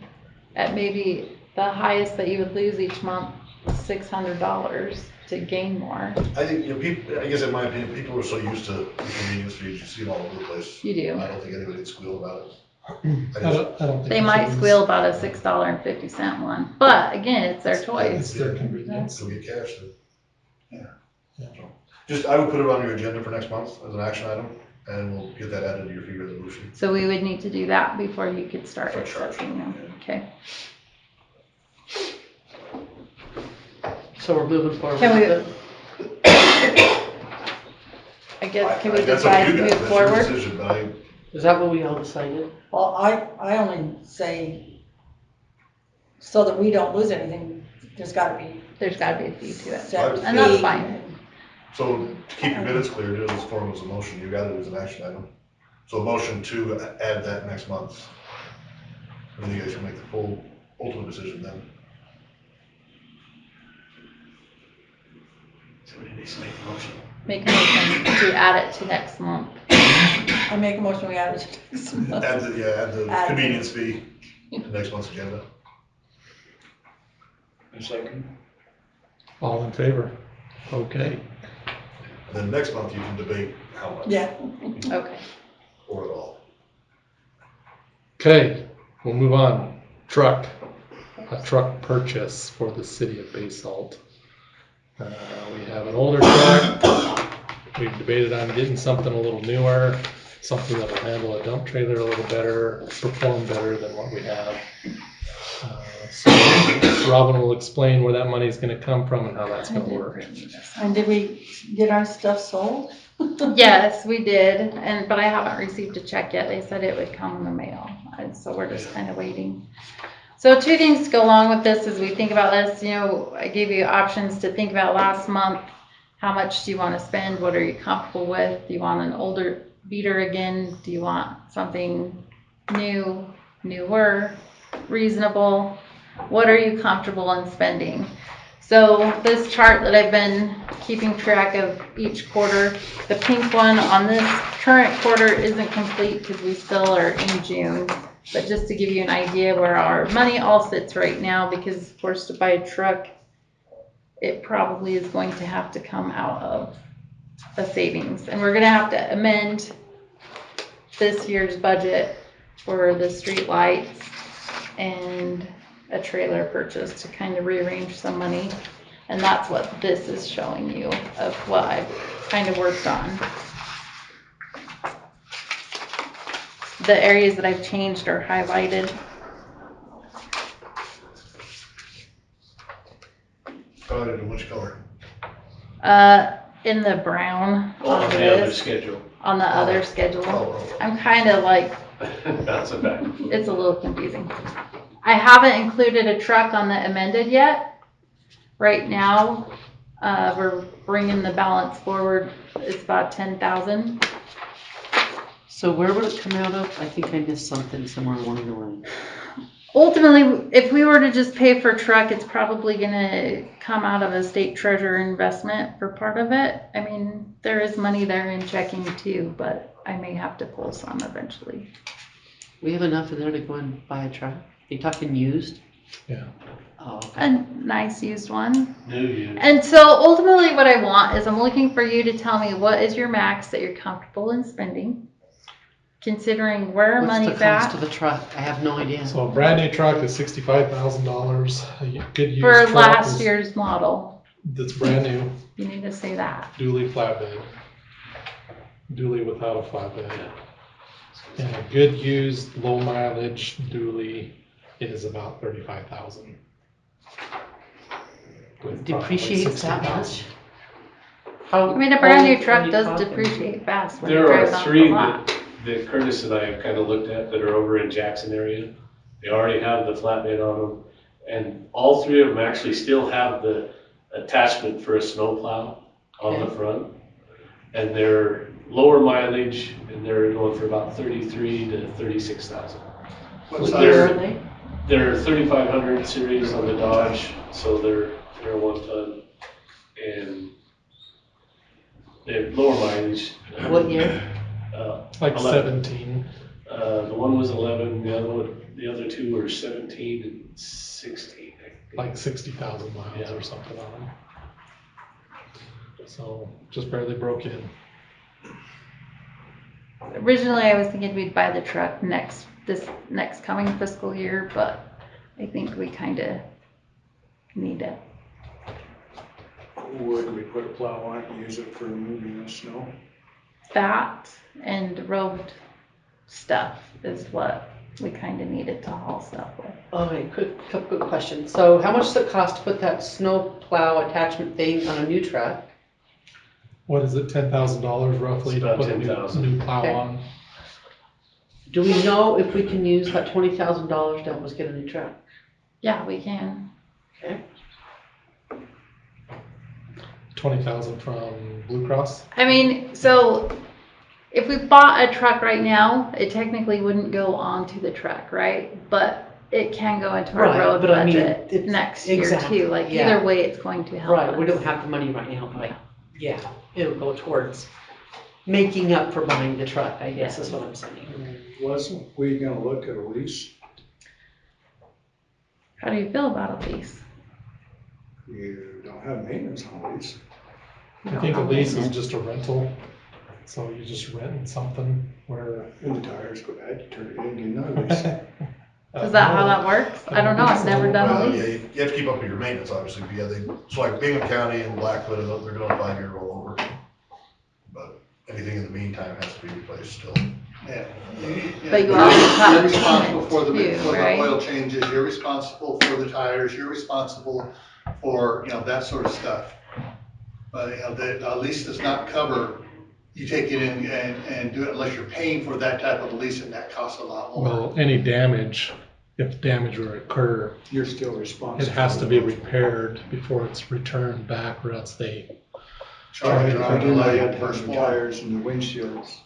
at maybe the highest that you would lose each month, $600 to gain more? I think, people, I guess in my opinion, people are so used to the convenience fees, you see them all over the place. You do. I don't think anybody would squeal about it. I don't think. They it might is. squeal about a $6.50 one, but again, it's their It's choice. their convenience. Go get cash then. Yeah. Just, I would put it on your agenda for next month as an action item, and we'll get that added to your fee resolution. So we would need to do that before you could start For sure. accepting them, okay? So we're moving forward Can with we- it. I guess, can we That's up decide to to you move guys, that's your forward? decision, but I, Is that what we all decided? Well, I only say, so that we don't lose anything, there's gotta be There's gotta be a fee to it, set and that's fee. fine. so to keep your minutes clear, do this form as a motion, you got it as an action item. So a motion to add that next month. And then you guys can make the full ultimate decision then. Somebody needs to make a motion. Make a motion to add it to next month. I make a motion, we add it to next month. Add the Add- convenience fee to next month's agenda. A second. All in favor? Okay. And then next month you can debate how much. Yeah, Okay. Or at all. Okay, we'll move on. Truck, a truck purchase for the city of Basalt. We have an older truck. We've debated on getting something a little newer, something that'll handle a dump trailer a little better, perform better than what we have. So Robin will explain where that money's gonna come from and how that's gonna work. and did we get our stuff sold? Yes, we did, but I haven't received a check yet. They said it would come in the mail, and so we're just kind of waiting. So two things to go along with this as we think about this. You know, I gave you options to think about last month. How much do you want to spend? What are you comfortable with? Do you want an older beater again? Do you want something new, newer, reasonable? What are you comfortable in spending? So this chart that I've been keeping track of each quarter, the pink one on this current quarter isn't complete because we still are in June. But just to give you an idea where our money all sits right now, because of course to buy a truck, it probably is going to have to come out of a savings. And we're gonna have to amend this year's budget for the street lights and a trailer purchase to kind of rearrange some money. And that's what this is showing you of what I've kind of worked on. The areas that I've changed are highlighted. Highlighted in which color? In the brown On on the other this, schedule. on the other schedule. Oh, I'm kind of like, That's a fact. it's a little confusing. I haven't included a truck on the amended yet. Right now, we're bringing the balance forward. It's about 10,000. So where would it come out of? I think I missed something somewhere along the line. Ultimately, if we were to just pay for a truck, it's probably gonna come out of a state treasurer investment for part of it. I mean, there is money there in checking too, but I may have to pull some eventually. We have enough in there to go and buy a truck? Are you talking used? Yeah. Oh, okay. A nice used one. New use. And so ultimately what I want is I'm looking for you to tell me what is your max that you're comfortable in spending, considering where our What's the money's cost at. of the truck? I have no idea. So a brand new truck is $65,000. A good used For truck last is- year's model. That's brand new, You need to say that. dually flatbed. Dually without a flatbed. And a good used, low mileage dually is about 35,000. With probably Depreciates that 60,000. much? How I mean, a brand new old are truck you does talking? depreciate fast when you There drive are it off the three lot. that Curtis and I have kind of looked at that are over in Jackson area. They already have the flatbed on them. And all three of them actually still have the attachment for a snowplow on the front. And they're lower mileage, and they're going for about 33 to 36,000. What What size? year are they? They're 3500 series on the Dodge, so they're 1 ton, and they have lower mileage. What year? Like 11. 17. The one was 11, the other two were 17 and 16. I think. Like 60,000 miles or something on them. So just barely broke in. Originally, I was thinking we'd buy the truck this next coming fiscal year, but I think we kind of need it. Would we put a plow on it and use it for removing the snow? That and road stuff is what we kind of needed to haul stuff with. Okay, couple quick questions. So how much does it cost to put that snow plow attachment thing on a new truck? What is it, $10,000 roughly It's to about put a $10,000. new plow Okay. on? Do we know if we can use that $20,000 to help us get a new truck? Yeah, we can. 20,000 from Blue Cross? I mean, so if we bought a truck right now, it technically wouldn't go onto the truck, right? But it can go into our Right, road but I mean, budget it's- next year exactly, too. Like yeah. either way, it's going to help Right, we us. don't have the money right now, but yeah, it'll go towards making up for buying the truck, I guess is what I'm saying. Wasn't we gonna look at a lease? How do you feel about a lease? You don't have maintenance on a lease. I think a lease is just a rental. So you just rent something where. And the tires go bad, you turn it in, get another lease. Is that how that works? I don't know. I've never done a Well, yeah, lease. you have to keep up with your maintenance, obviously, but yeah, so like Bingham County and Blackfoot, they're doing a 5-year rollover. But anything in the meantime has to be replaced still. Yeah. But you also have You're responsible for the, payment too, for right? the oil changes, you're responsible for the tires, you're responsible for, that sort of stuff. But, the lease does not cover, you take it in and do it unless you're paying for that type of a lease, and that costs a lot more. Well, any damage, if damage were to occur, You're still responsible. it has to be repaired before it's returned back, or else they, Charge If your you own do like delay that, first the one. tires and the windshields,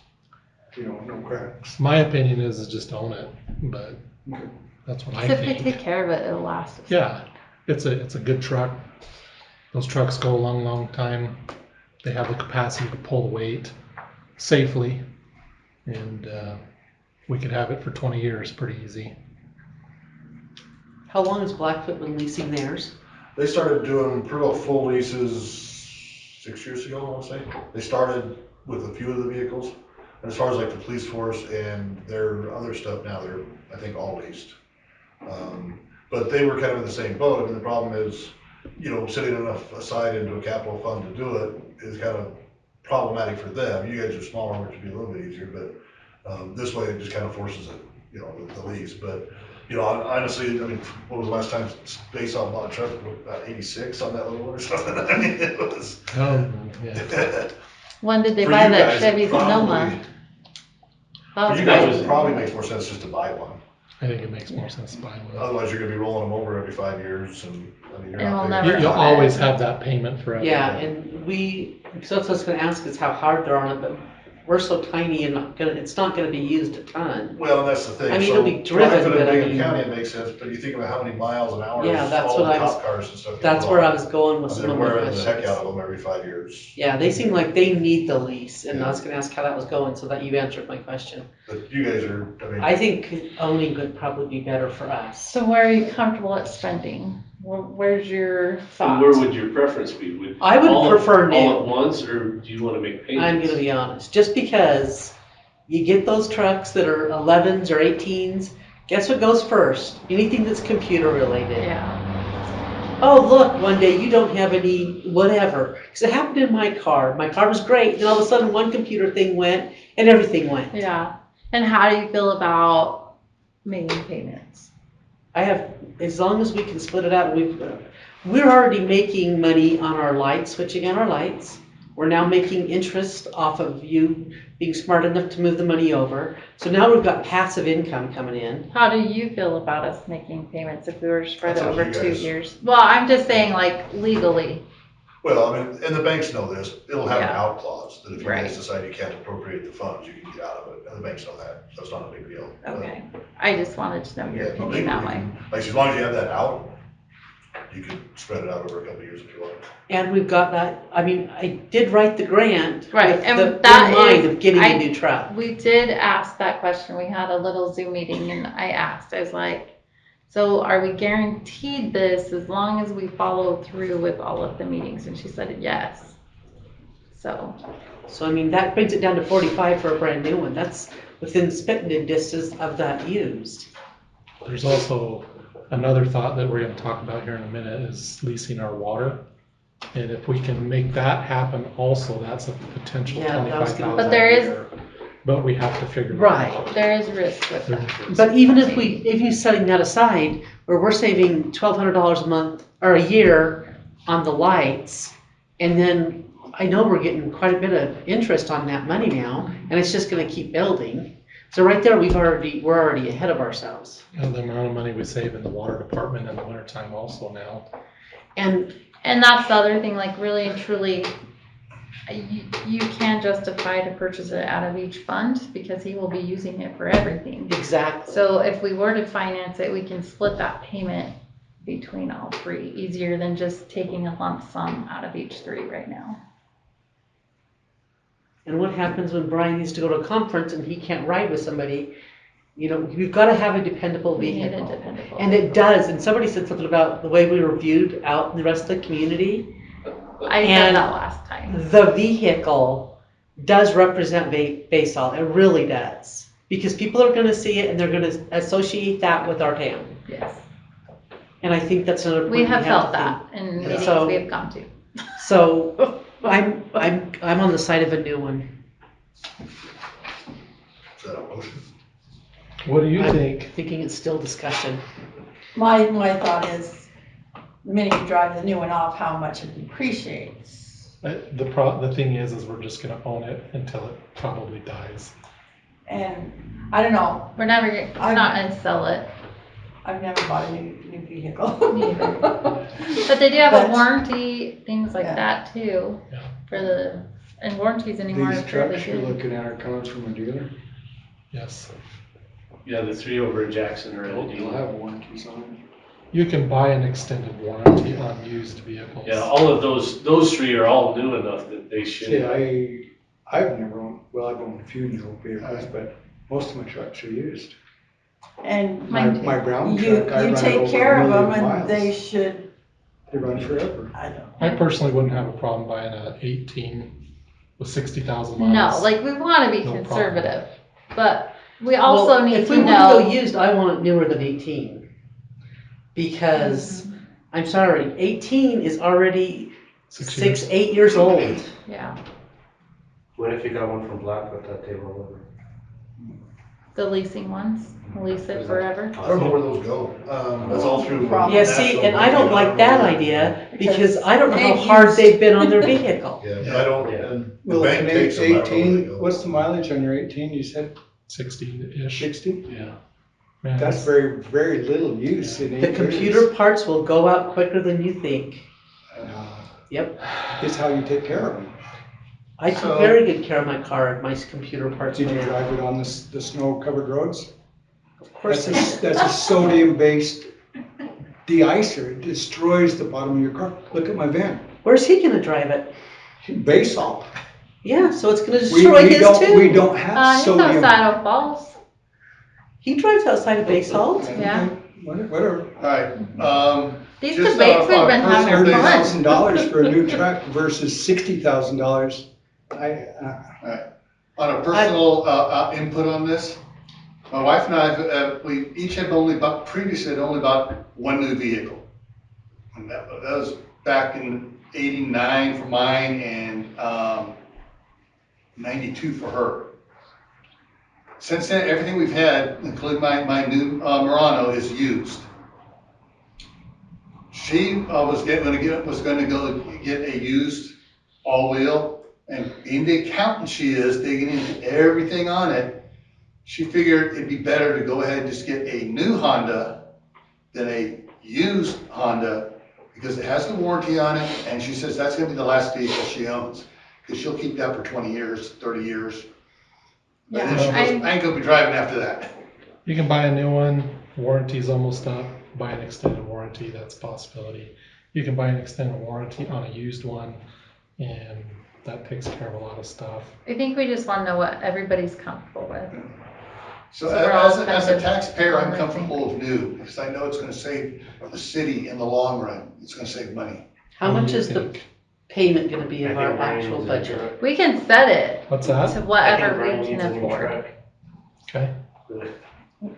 no cracks. my opinion is just own it, but that's what I So if we take think. care of it, it'll last us. Yeah, it's a good truck. Those trucks go a long, long time. They have the capacity to pull the weight safely, and we could have it for 20 years pretty easy. How long has Blackfoot been leasing theirs? They started doing pretty well full leases 6 years ago, I want to say. They started with a few of the vehicles. And as far as like the police force and their other stuff now, they're, I think, all leased. But they were kind of in the same boat. I mean, the problem is, setting enough aside into a capital fund to do it is kind of problematic for them. You guys are smaller, which would be a little bit easier, but this way it just kind of forces it, the lease. But, honestly, I mean, what was the last time Basalt bought a truck? About 86 on that little one or something? I mean, it was. Yeah. When did they For buy you that guys, Chevy probably- Sonoma? That For was you guys, great. it probably makes more sense just to buy one. I think it makes more sense to buy one. Otherwise, you're gonna be rolling them over every 5 years and, I mean, you're And not. we'll paying- never You'll own it. always have that payment forever. Yeah, and so that's what I was gonna ask is how hard they're on it, but we're so tiny and it's not gonna be used a ton. Well, and that's the thing. I mean, So it'll be driven, Blackfoot and but I Bingham mean- County, it makes sense, but you think about how many miles an hour. Yeah, that's all what the I was- cop cars and stuff. get That's put where on. I was going with And some then of my wearing the heck out questions. of them every 5 years. Yeah, they seem like they need the lease, and I was gonna ask how that was going, so that you answered my question. But you guys are, I think owning would probably be better for us. So where are you comfortable at spending? Where's your And thoughts? where would your preference be? Would I would all- prefer new. All at once, or do you want to make payments? I'm gonna be honest, just because you get those trucks that are 11s or 18s, guess what goes first? Anything that's computer related. Yeah, Oh, look, one day you don't have any whatever. Because it happened in my car. My car was great, and all of a sudden one computer thing went and everything went. yeah. And how do you feel about making payments? I have, as long as we can split it out, we're already making money on our lights, switching on our lights. We're now making interest off of you being smart enough to move the money over. So now we've got passive income coming in. How do you feel about us making payments if we were to spread it That's up to over you 2 guys. years? Well, I'm just saying like legally. Well, I mean, and the banks know this, it'll have an Yeah. out clause, that if you Right. guys decide you can't appropriate the funds, you can get out of it, and the banks know that, that's not a big deal. Okay, I just wanted to know your Yeah, opinion that way. like, as long as you have that out, you can spread it out over a couple of years if you want. And we've got that, I mean, I did write the grant. Right, with and the that in mind is- of getting I- a new truck. We did ask that question. We had a little Zoom meeting and I was like, so are we guaranteed this as long as we follow through with all of the meetings? And she said, yes. So, So I mean, that brings it down to 45 for a brand new one. That's within spitting distance of that used. There's also another thought that we're gonna talk about here in a minute is leasing our water. And if we can make that happen also, that's a potential Yeah, that was gonna- $25,000 But there is- a year. But we have to figure that Right. out. there is risk with that. But even if you setting that aside, where we're saving $1,200 a month or a year on the lights, and then I know we're getting quite a bit of interest on that money now, and it's just gonna keep building. So right there, we're already ahead of ourselves. And the amount of money we save in the water department in the wintertime also now. And And that's the other thing, like really and truly, you can't justify to purchase it out of each fund because he will be using it for everything. exactly, So if we were to finance it, we can split that payment between all three, easier than just taking a lump sum out of each three right now. and what happens when Brian needs to go to a conference and he can't ride with somebody? You know, you've gotta have a dependable We need a vehicle. dependable. And it does, and somebody said something about the way we were viewed out in the rest of the community. I said and- that last time. The vehicle does represent Basalt, it really does. Because people are gonna see it and they're gonna associate that with our town. Yes. And I think that's another point We have to felt think. that in meetings So- we have gone to. So, I'm on the side of a new one. Is that a motion? What do you I'm think? Thinking it's still discussion. My thought is, the minute you drive the new one off, how much it depreciates. The thing is we're just gonna own it until it probably dies. And I don't know, We're not gonna sell it. I've never bought a new vehicle. Neither. But they do have a But- warranty, things like Yeah. that too, Yeah. and warranties anymore are These fairly trucks you're good. looking at are coming from a dealer. Yes. Yeah, the three over in Jackson are They'll LED. have warranties on them. You can buy an extended warranty on used vehicles. Yeah, all of those three are all new enough that they should. See, I've never owned, well, I've owned a few new vehicles, but most of my trucks are used. And My, Mine my brown you truck, I run take over care a of them million and they miles. should, They run forever. I don't. I personally wouldn't have a problem buying a 18 with 60,000 No, miles. like we wanna be No problem. conservative, but we also Well, need if to we wanna go know. used, I want it newer than 18. Because, I'm sorry, 18 is already 6 years. 8 years old. Yeah, What if you got one from Blackwood that they roll over? the leasing ones, lease it forever. I don't know where those go, that's all through. Yeah, see, and I don't like that idea, because I don't know how They've hard used- they've been on their vehicle. Yeah, and I don't, Yeah. and the Well, bank an takes them, I don't know where they 18, go. what's the mileage on your 18? You said 60-ish. 60? Yeah. Man, That's very, very little use in 8 The years. computer parts will go out quicker than you think. Yep. It's how you take care of them. I took So- very good care of my car, my computer parts Did you went out. drive it on the snow-covered roads? Of course, That's a sodium-based de-icer. It destroys the bottom of your car. Look at my van. where's he gonna drive it? Basalt. Yeah, so it's gonna We, destroy we his don't, too. we don't have He's sodium. outside of Falls, He drives outside of Basalt. yeah. Whatever. Alright, These Just debates we've on been having fun. $30,000 for a new truck versus $60,000. on a personal, input on this, my wife and I, we each had previously had only bought one new vehicle. And that was back in '89 for mine and, '92 for her. Since then, everything we've had, including my new, Murano, is used. She, was gonna go get a used all-wheel, and being the accountant she is, digging into everything on it, she figured it'd be better to go ahead and just get a new Honda than a used Honda because it has the warranty on it, and she says that's gonna be the last vehicle she owns, because she'll keep that for 20 years, 30 years. But then she Yeah, goes, I ain't gonna be driving after that. You can buy a new one, warranty's almost up, buy an extended warranty, that's a possibility. You can buy an extended warranty on a used one, and that takes care of a lot of stuff. I think we just wanna know what everybody's comfortable with. So So we're all as kind a of taxpayer, I'm on the same comfortable with new, because I know it's gonna save the city in the long run. It's gonna save money. How What do much you is the think? payment gonna be I of think our Brian actual needs a budget? truck. We can set it What's to that? I think whatever Brian we can needs a new afford. truck. Okay.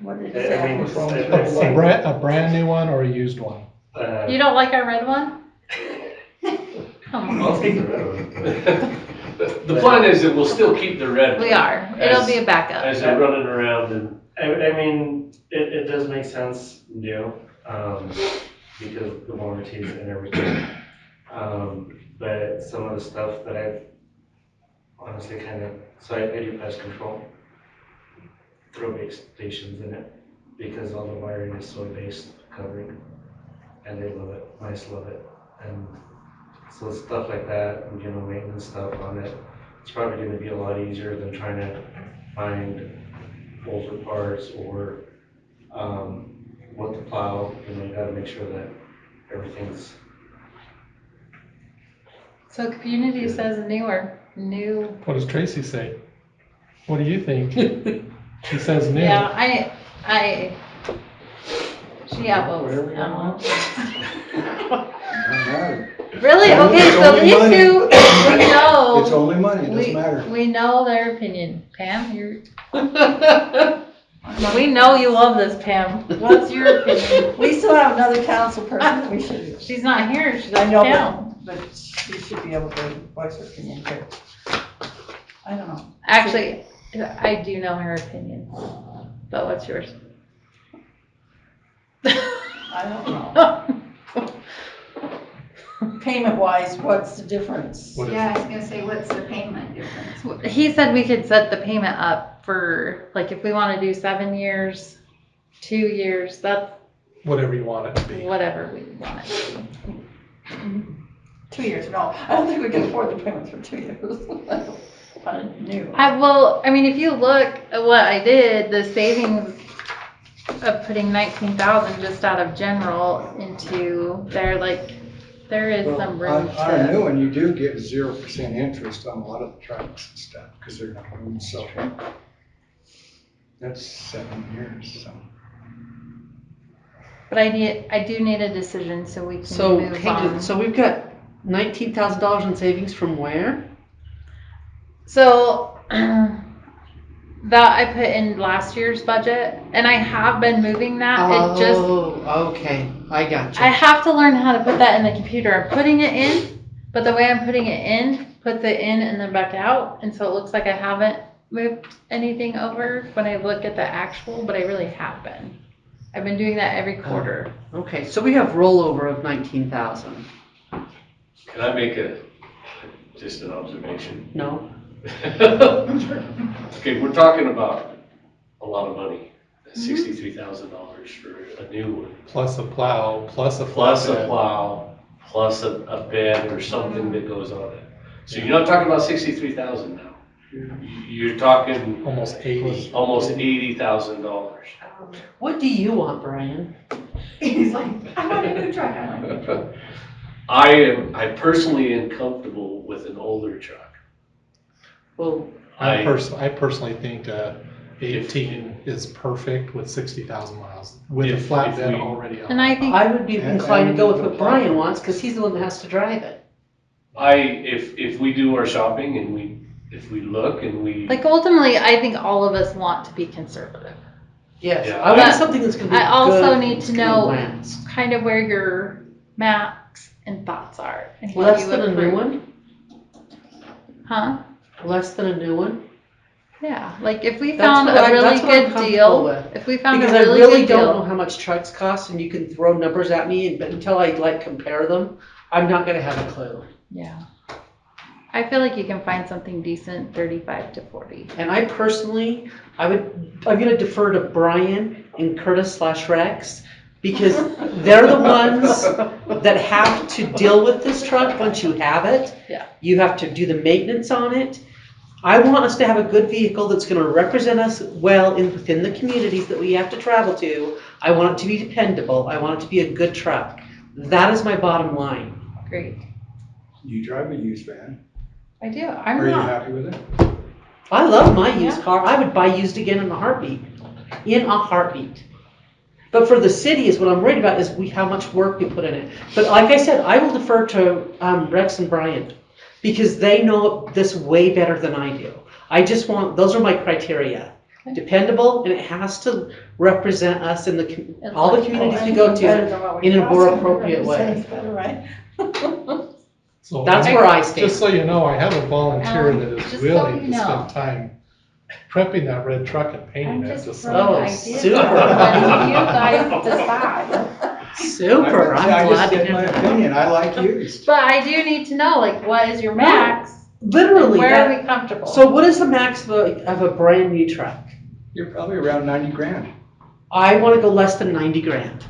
What did I it say? mean, What's wrong with I've that? seen, A brand new one or a used one? You don't like our red one? Come I'll on, take the red one. The plan is that we'll still keep the red. we are, it'll be a backup. As they're running around and, I mean, it does make sense new, because the warranties and everything. But some of the stuff that I've honestly so I do pest control. Throw base stations in it, because all the wiring is soy-based covering, and they love it, mice love it. And so stuff like that, and maintenance stuff on it, it's probably gonna be a lot easier than trying to find older parts or what to plow. You gotta make sure that everything's. So community says new. What does Tracy say? What do you think? She says new. Yeah, she outvotes. Whatever you want. Doesn't matter. Really? It's Okay, so only these money. two, we know. It's only money, it doesn't matter. We know their opinion. Pam, we know you love this, Pam. What's your opinion? We still have another council person that we should, She's not here, she's I on know, town. but she should be able to voice her opinion too. I don't know. Actually, I do know her opinion, but what's yours? I don't know. Payment wise, what's the difference? What is Yeah, I was gonna say, what's the payment difference? He said we could set the payment up for, like, if we wanna do 7 years, 2 years, that's Whatever you want it to be. whatever we want it to be. 2 years, no, I don't think we can afford the payments for 2 years. On a new. I mean, if you look at what I did, the savings of putting 19,000 just out of general into there, like, there is Well, some room on a new to. one, you do get 0% interest on a lot of the trucks and stuff, because they're not owned, so. That's 7 years, so. But I do need a decision so we can So, move on. so we've got $19,000 in savings from where? So, that I put in last year's budget, and I have been moving that, it just, Oh, okay, I got I you. have to learn how to put that in the computer. I'm putting it in, but the way I'm putting it in, puts it in and then back out, and so it looks like I haven't moved anything over when I look at the actual, but I really have been. I've been doing that every quarter. Okay, so we have rollover of 19,000. can I make just an observation? No? Okay, we're talking about a lot of money, $63,000 for a new one. Plus a plow, plus a Plus a flatbed. plow, plus a bed or something that goes on it. So you're not talking about 63,000 now. You're talking Almost 80. almost $80,000. What do you want, Brian? He's like, I want a new truck. I want a new truck. I personally am comfortable with an older truck. Well, I personally think 18 is perfect with 60,000 miles, with a If flatbed we- already on. And I think, I would be And- inclined to go with and what Brian wants, because he's the one that has to drive it. If we do our shopping and if we look and we, like, ultimately, I think all of us want to be conservative. Yes, Yeah, I want but something that's gonna be I also good, need it's to gonna know last. kind of where your max and thoughts are. And what Less you than a new approve. one? Huh? Less than a new one? Yeah, like if we That's found what a really that's what I'm good comfortable deal, with. if we found a Because I really really good don't know deal, how much trucks cost, and you can throw numbers at me, but until I like compare them, I'm not gonna have a clue. yeah. I feel like you can find something decent, 35 to 40. And I personally, I'm gonna defer to Brian and Curtis / Rex, Because they're the ones that have to deal with this truck once you have it. Yeah. You have to do the maintenance on it. I want us to have a good vehicle that's gonna represent us well within the communities that we have to travel to. I want it to be dependable. I want it to be a good truck. That is my bottom line. Great. You drive a used van. I do. Are I'm you not. happy with it? I love my used car. I would buy used again in a heartbeat. In a heartbeat. But for the city is what I'm worried about is how much work we put in it. But like I said, I will defer to Rex and Brian because they know this way better than I do. I just want, those are my criteria. Dependable, and it has to represent us in all the communities we go to in a more appropriate way. So That's where I stand. Just so you know, I have a volunteer Alan, that is just so willing you to know. spend time prepping that red truck and painting I'm it. just Just throwing Oh, ideas super. out, but you guys decide. Super, I'm I glad just to said hear my that. opinion, I like used. But I do need to know, like, what is your max? Literally, Where that- are we comfortable? so what is the max of a brand new truck? You're probably around 90 grand. I wanna go less than 90 grand.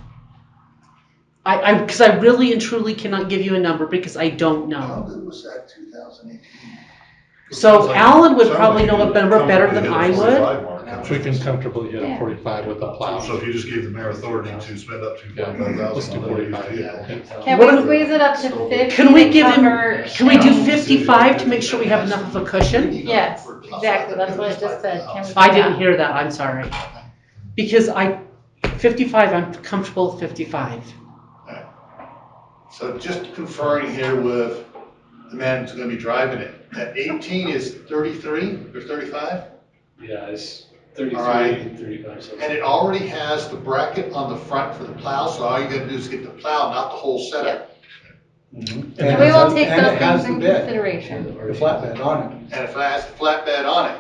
Because I really and truly cannot give you a number because I don't How know. good was that 2018? So Alan would probably know it better than I would. We can comfortably hit a Yeah. 45 with a plow. So if you just gave the mayor authority to spend up to Yeah, let's 45,000 do on that used 45, vehicle. Can What we if- squeeze it up to 50? Can we to give him, cover- can we do 55 to make sure we have enough of a cushion? Yes, exactly, that's what I just said. Can we do I didn't that? hear that, I'm sorry. Because 55, I'm comfortable with 55. So just conferring here with the man who's gonna be driving it, that 18 is 33 or 35? Yeah, it's All right. 33, 35, something. And it already has the bracket on the front for the plow, so all you gotta do is get the plow, not the whole setup. And And we will take and those it has things in the bed, consideration. the flatbed on it. And if it has the flatbed on it.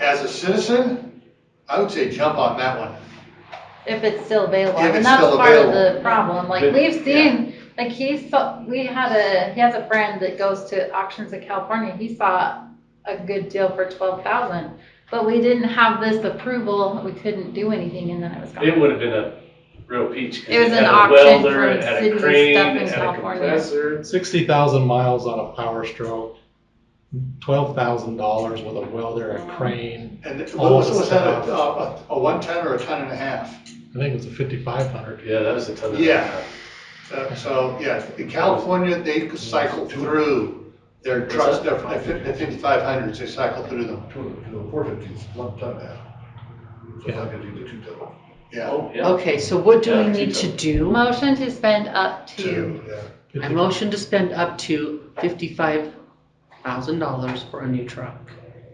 As a citizen, I would say jump on that one. If it's still available, If and it's that's still part of available. the problem, like, But- we've seen, like, he has a friend that goes to auctions in California, he saw a good deal for 12,000, but we didn't have this approval, we couldn't do anything, and then it was It gone. would have been a real peach, It was because an it had a auction welder, for it had city a crane, stuff in it had a California. compressor. 60,000 miles on a Power Stroke, $12,000 with a welder, a crane. And All was the that, stuff. a 1 ton or a ton and a half? I think it was a 5,500. Yeah, that was a ton of. Yeah. So, yeah, in California, they cycle through their trucks, their 5500s, they cycle through them. 450 is 1 ton now. So if I could do the 2 ton. Yeah. Oh, yeah. Okay, so what do we Yeah, need to do? Motion to spend up to, Two, yeah. I motion to spend up to $55,000 for a new truck.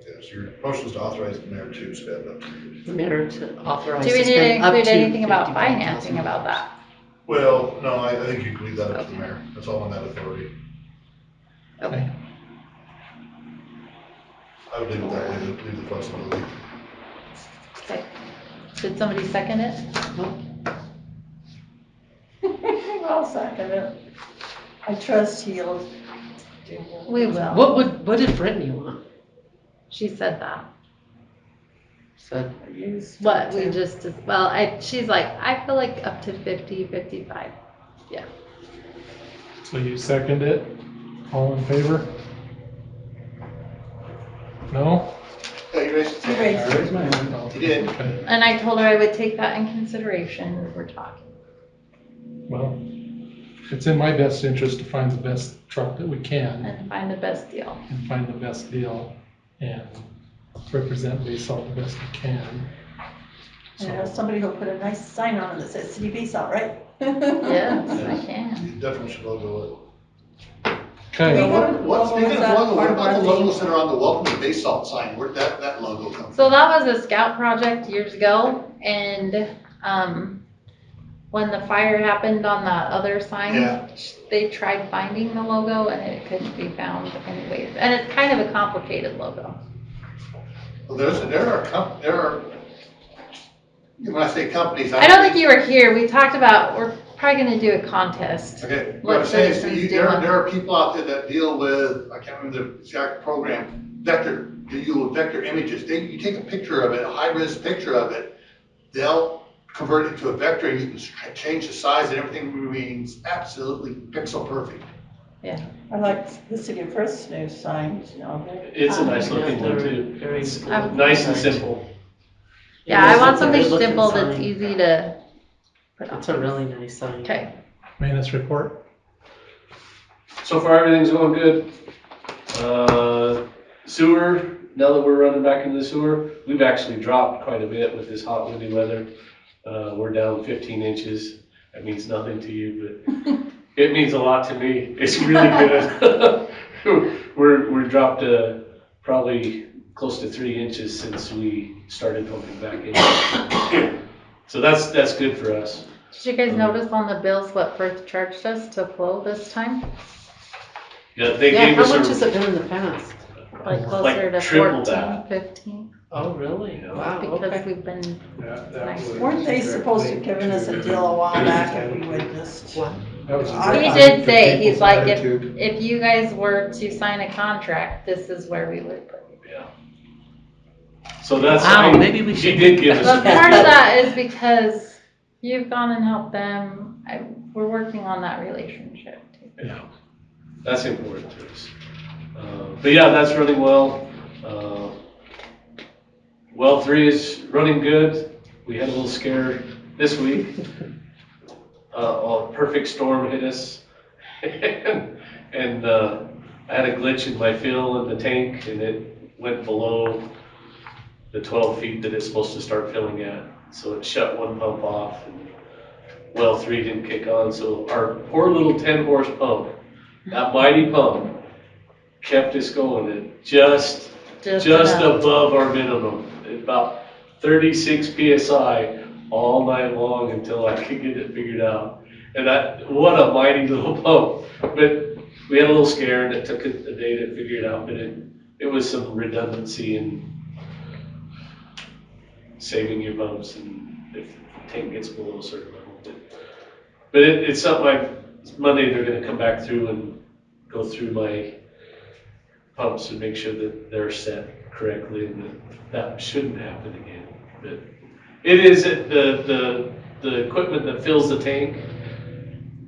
Yes, your motion is to authorize the mayor to spend up to. The mayor to authorize do to we need to spend up to include anything about 55,000. financing about that? Well, no, I think you can leave that up to the mayor. That's all on that authority. Okay. I would leave it that way, leave the flexibility. Okay. Did somebody second it? I'll second it. I trust he'll do. We will. What did Brittany want? She said that. Said, What, we just, well, she's like, I feel like up to 50, 55. So you second it? All in favor? No? Yeah, you raised You it. raised I raised my hand. You did. Okay. And I told her I would take that in consideration when we're talking. Well, it's in my best interest to find the best truck that we can And find the best deal. and find the best deal and represent Basalt the best we can. And there's somebody who'll put a nice sign on it that says City Basalt, right? Yes, I can. You definitely should logo Okay, Speaking of logo, what Part of about our the thing. logos that are on the welcome to Basalt sign? Where'd that logo come from? So that was a scout project years ago, and, when the fire happened on that other sign, Yeah. they tried finding the logo and it couldn't be found anyways. And it's kind of a complicated logo. Well, there are, when I say companies, I don't think you were here. We talked about, we're probably gonna do a contest. Okay, what I'm Let saying is, citizens there do one. are people out there that deal with, I can't remember the exact program, vector, they deal with vector images. You take a picture of it, a high-res picture of it, they'll convert it to a vector, and you can change the size and everything remains absolutely pixel perfect. I like the City of Fresno signs, you know. It's a nice looking one too. Very It's cool. nice and simple. Yeah, I want It's a something good-looking simple that's sign. easy to put on. It's a really nice sign. Okay. Maintenance report. So far, everything's going good. Sewer, now that we're running back into the sewer, we've actually dropped quite a bit with this hot windy weather. We're down 15 inches. That means nothing to you, but it means a lot to me. It's really good. We're dropped probably close to 3 inches since we started pumping back in. So that's good for us. Did you guys notice on the bills what Firth charged us to flow this time? Yeah, they Yeah, gave how us much a, has it been in the past? Like closer Like to triple 14, that. 15? Oh, really? Yeah. Wow, Because okay. we've been, That was Weren't they supposed to have given us a deal a while back if we would just? What? That was He the did say, he's people's like, attitude. if you guys were to sign a contract, this is where we would put it. Yeah. So that's, Wow, I mean, maybe we he should. did give us But a part of that is because you've gone and helped them. We're working on that relationship too. Yeah, that's important to us. But yeah, that's running well. Well 3 is running good. We had a little scare this week. A perfect storm hit us. and I had a glitch in my fill in the tank, and it went below the 12 feet that it's supposed to start filling at. So it shut one pump off, and well 3 didn't kick on. So our poor little 10 horse pump, that mighty pump, kept us going at just enough. above our minimum, about 36 PSI all night long until I could get it figured out. And what a mighty little pump. But we had a little scare, and it took a day to figure it out, but it was some redundancy in saving your pumps and if the tank gets below a certain level. But it's something Monday they're gonna come back through and go through my pumps and make sure that they're set correctly and that shouldn't happen again. But it is the equipment that fills the tank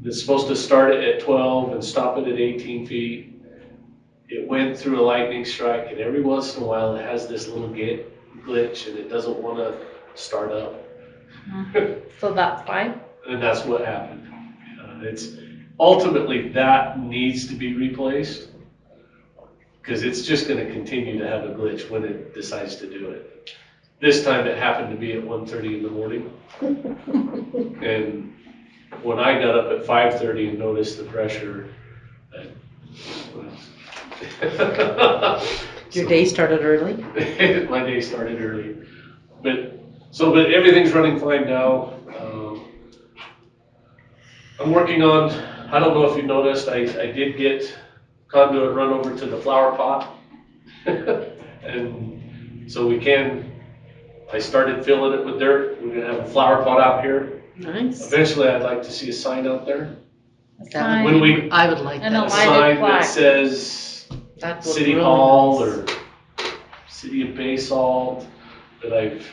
that's supposed to start it at 12 and stop it at 18 feet. It went through a lightning strike, and every once in a while it has this little glitch and it doesn't want to start up. So that's why? And that's what happened. It's ultimately that needs to be replaced because it's just going to continue to have a glitch when it decides to do it. This time it happened to be at 1:30 in the morning. And when I got up at 5:30 and noticed the pressure, Your day started early? My day started early. But everything's running fine now. I'm working on, I don't know if you noticed, I did get conduit run over to the flower pot. And so I started filling it with dirt. We're gonna have a flower pot out here. Nice. Eventually, I'd like to see a sign out there. That When would, I would like And that. a A lighted sign plaque. that says That would City really Hall nice. or City of Basalt, that I've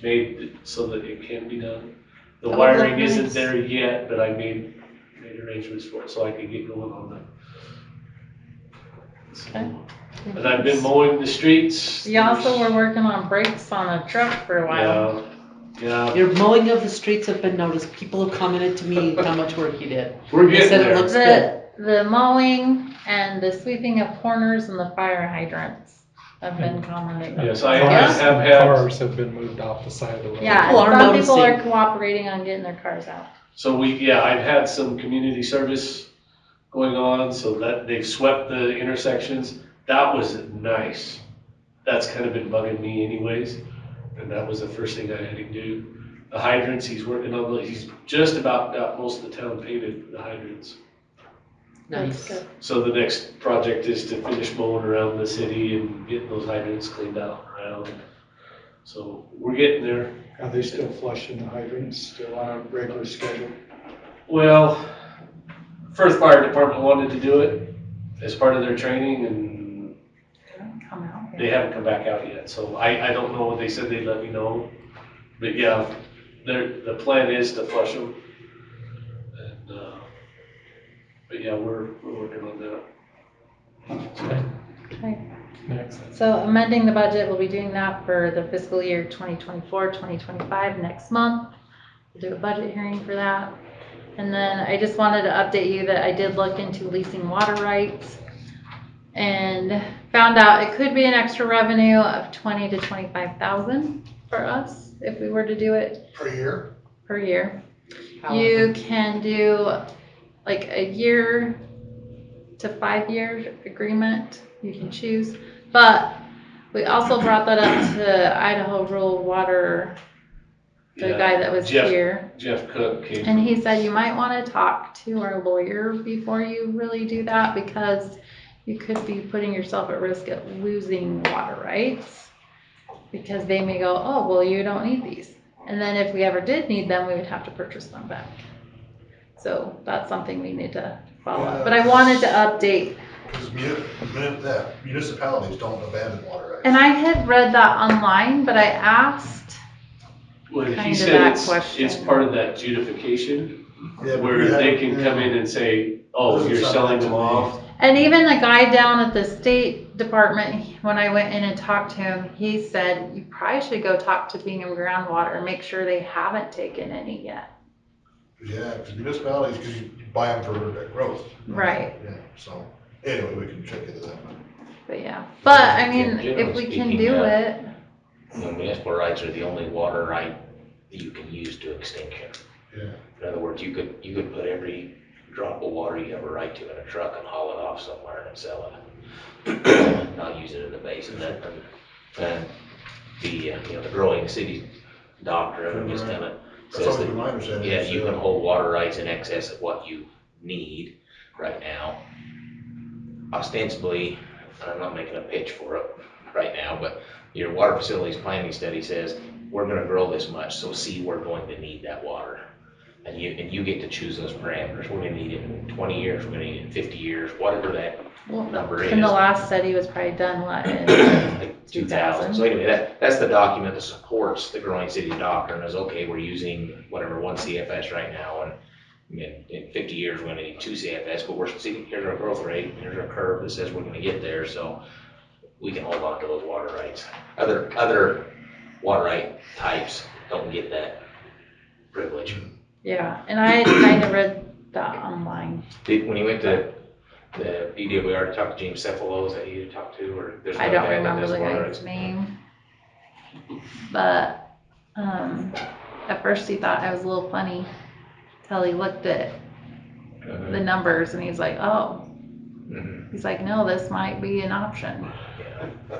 made it so that it can be done. The That would look wiring isn't nice. there yet, but I made arrangements for it so I could get going on that. So, Okay. and I've been mowing the streets. You also were working on brakes on a truck for a while. Yeah, Your mowing of the streets have been noticed. People have commented to me how much work you did. we're They getting said it there. looks good. The mowing and the sweeping of corners and the fire hydrants have been commented on. Yes, I Cars- have had, Cars have been moved off the side of the road. Yeah, People are some people are noticing. cooperating on getting their cars out. so I've had some community service going on, so that they've swept the intersections. That was nice. That's kind of been bugging me anyways, and that was the first thing I had him do. The hydrants, he's working on, he's just about got most of the town painted, the hydrants. Nice. That's good. So the next project is to finish mowing around the city and getting those hydrants cleaned out and around. So we're getting there. Are they still flushing the hydrants, still on a regular schedule? Well, First Fire Department wanted to do it as part of their training, and Come out. they haven't come back out yet. So I don't know what they said, they'd let me know. But yeah, the plan is to flush them. And, but yeah, we're working on that. Okay, next. So amending the budget, we'll be doing that for the fiscal year 2024, 2025 next month. We'll do a budget hearing for that. And then I just wanted to update you that I did look into leasing water rights and found out it could be an extra revenue of 20 to 25,000 for us if we were to do it Per year? per year. You can do like a year to 5 year agreement, you can choose. But we also brought that up to Idaho Rural Water, the Yeah, guy that was here. Jeff Cook came. And he said you might want to talk to our lawyer before you really do that, because you could be putting yourself at risk of losing water rights, because they may go, oh, well, you don't need these. And then if we ever did need them, we would have to purchase them back. So that's something we need to follow up. But I wanted to update. Because municipalities don't abandon water rights. And I had read that online, but I asked Well, he kind of said that it's question. part of that judification, Yeah, but where we they have- can come in and say, oh, This is you're selling something them to off. And even the guy down at the State Department, when I went in and talked to him, he said, you probably should go talk to Bingham Groundwater and make sure they haven't taken any yet. Yeah, because municipalities, because you buy them for growth. Right. Yeah, so, anyway, we can check into that. But yeah, but I mean, Generally if we can speaking, do it, Municipal rights are the only water right that you can use to extinction. Yeah. In other words, you could put every drop of water you have a right to in a truck and haul it off somewhere and sell it. Not use it in the basin. And the the growing city doctrine just kind of That's says always that, been my understanding. yeah, is, you can hold water rights in excess of what you need right now. Ostensibly, and I'm not making a pitch for it right now, but your water facilities planning study says, we're gonna grow this much, so see, we're going to need that water. And you get to choose those parameters. We're gonna need it in 20 years, we're gonna need it in 50 years, whatever that number is. and the last study was probably done, what, in Like 2000. So anyway, that's the document that supports the growing city doctrine is, okay, we're using whatever 1 CFS right now, and in 50 years, we're gonna need 2 CFS, but we're seeing, here's our growth rate, here's our curve that says we're gonna get there, so we can hold on to those water rights. Other water right types don't get that privilege. Yeah, and I had kind of read that online. When you went to the EWR to talk to James Cephalo, is that who you talked to, or there's I another don't guy that remember does the water guy's rights? name. But, at first he thought I was a little funny till he looked at the numbers and he's like, oh. Mhm. He's like, no, this might be an option. Yeah.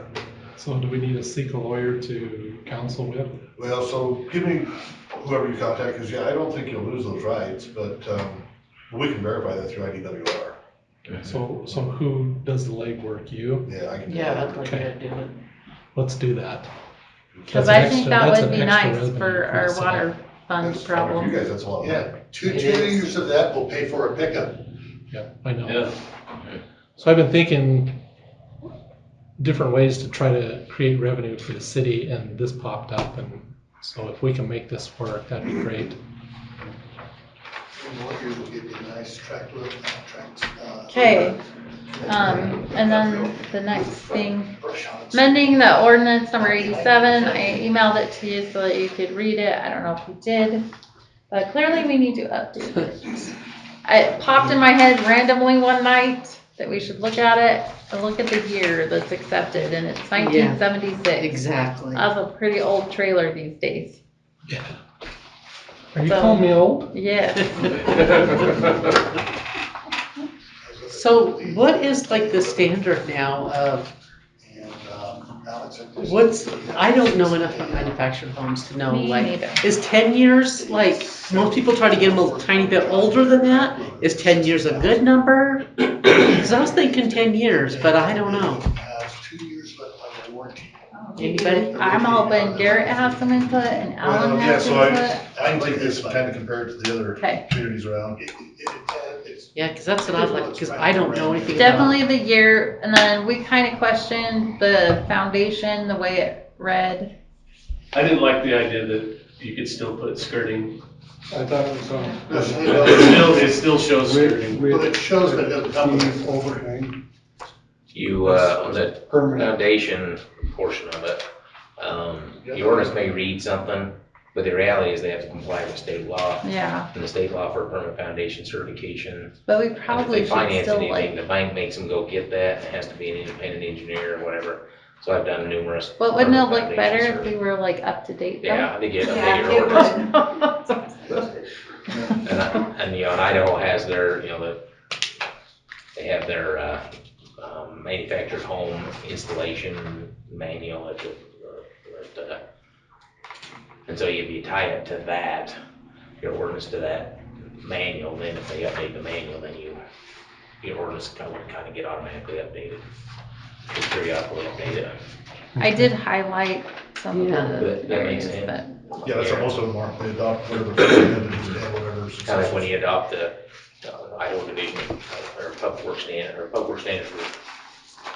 So do we need to seek a lawyer to counsel with? Well, so give me whoever you contact, because yeah, I don't think you'll lose those rights, but we can verify that through IDWR. So who does the legwork? You? Yeah, I can. do Yeah, that. I'd like Okay. to do it. Let's do that. Cause That's I an think extra- that that's would an be extra nice revenue for the our city. water fund That's- For problem. you guys, that's a lot of money. Yeah, two years of that will pay for a pickup. Yeah, I know. Yeah. So I've been thinking different ways to try to create revenue for the city, and this popped up, and so if we can make this work, that'd be great. And lawyers will give you a nice track look, Okay, and then the next thing, brush on it. amending the ordinance number 87, I emailed it to you so that you could read it, I don't know if you did, but clearly we need to update it. It popped in my head randomly one night that we should look at it and look at the year that's accepted, and it's 1976. Exactly. That's a pretty old trailer these days. Yeah. Are you So- calling me old? Yes. So what is like the standard now of, And, Alex, I just- what's, I don't know enough about manufactured homes to know, Me like, neither. is 10 years, like, most people try to get them a tiny bit older than that? Is 10 years a good number? Because I was thinking 10 years, but I don't know. Has 2 years left on the warranty. Anybody? I'm hoping Garrett has some input and Alan Well, yeah, has so input. I'd like this kind of compared to the other Okay. communities around. It's Yeah, because that's what I'd like, because I don't know anything about. Definitely the year, and then we kind of questioned the foundation, the way it read. I didn't like the idea that you could still put skirting. I thought it was on. It still shows skirting. Well, it shows, but it doesn't cover it. Overhang. You, on the Permanent. foundation portion of it, the ordinance may read something, but the reality is they have to comply with state law. Yeah, And the state law for permanent foundation certification. but we And if probably they should finance still anything, like, the bank makes them go get that, and it has to be an independent engineer or whatever. So I've done numerous. but wouldn't it permanent look better foundation if we were like up to date though? Yeah, they get Yeah, updated it orders. would. And, you know, and Idaho has their, you know, they have their, manufactured home installation manual and so if you tie it to that, your ordinance to that manual, then if they update the manual, then your ordinance kind of get automatically updated. Just periodically update it. I did highlight some of Yeah. the That makes areas, sense. but Yeah, that's what most of them are, they adopt whatever, whatever's. Kind of like when you adopt the Idaho Division or Public Works Standard, or Public Works Standards for,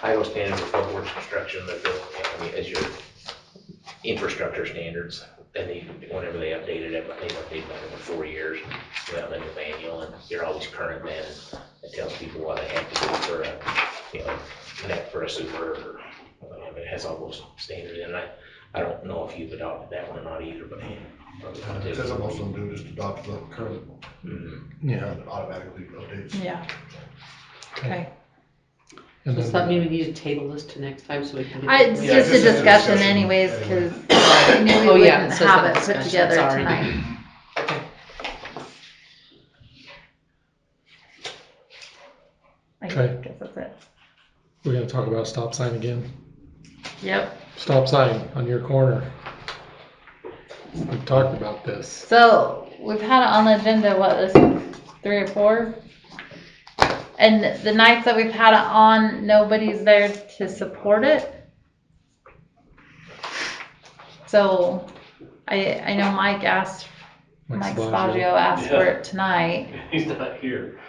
Idaho Standards for Public Works Construction, that the, I mean, as your infrastructure standards, then whenever they update it, they update that every 4 years. You have a new manual, and you're always current then, and it tells people what they have to do for a, you know, connect for a sewer, or, it has all those standards in it. I don't know if you've adopted that one or not either, but. It says that most of them do, just adopt the current, Yeah. it automatically updates. yeah. Okay. And Does then, that mean we need to table this to next time so we can get? It's Yeah, just a this is a discussion discussion anyways, anyway. cause I knew Oh, we yeah, wouldn't it says have that it put discussion, together sorry. tonight. Okay. I Okay. guess that's it. we're gonna talk about stop sign again. Yep. Stop sign on your corner. We've talked about this. So we've had it on the agenda, what, this is 3 or 4? And the nights that we've had it on, nobody's there to support it. So I know Mike Spagio asked for it tonight. He's not here.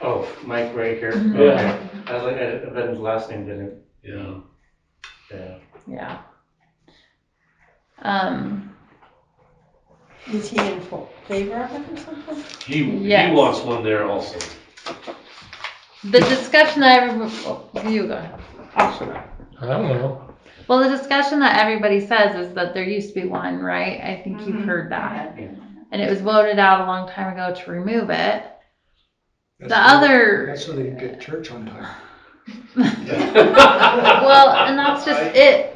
Oh, Mike right here? Mhm. Okay. I was like, then his last name didn't, Yeah. yeah. Yeah. Is he in favor of it or something? He Yes. wants one there also. The discussion that you go ahead. I don't know. Well, the discussion that everybody says is that there used to be one, right? I think you've heard that. And it was voted out a long time ago to remove it. That's so they can get church on time. Well, and that's just it.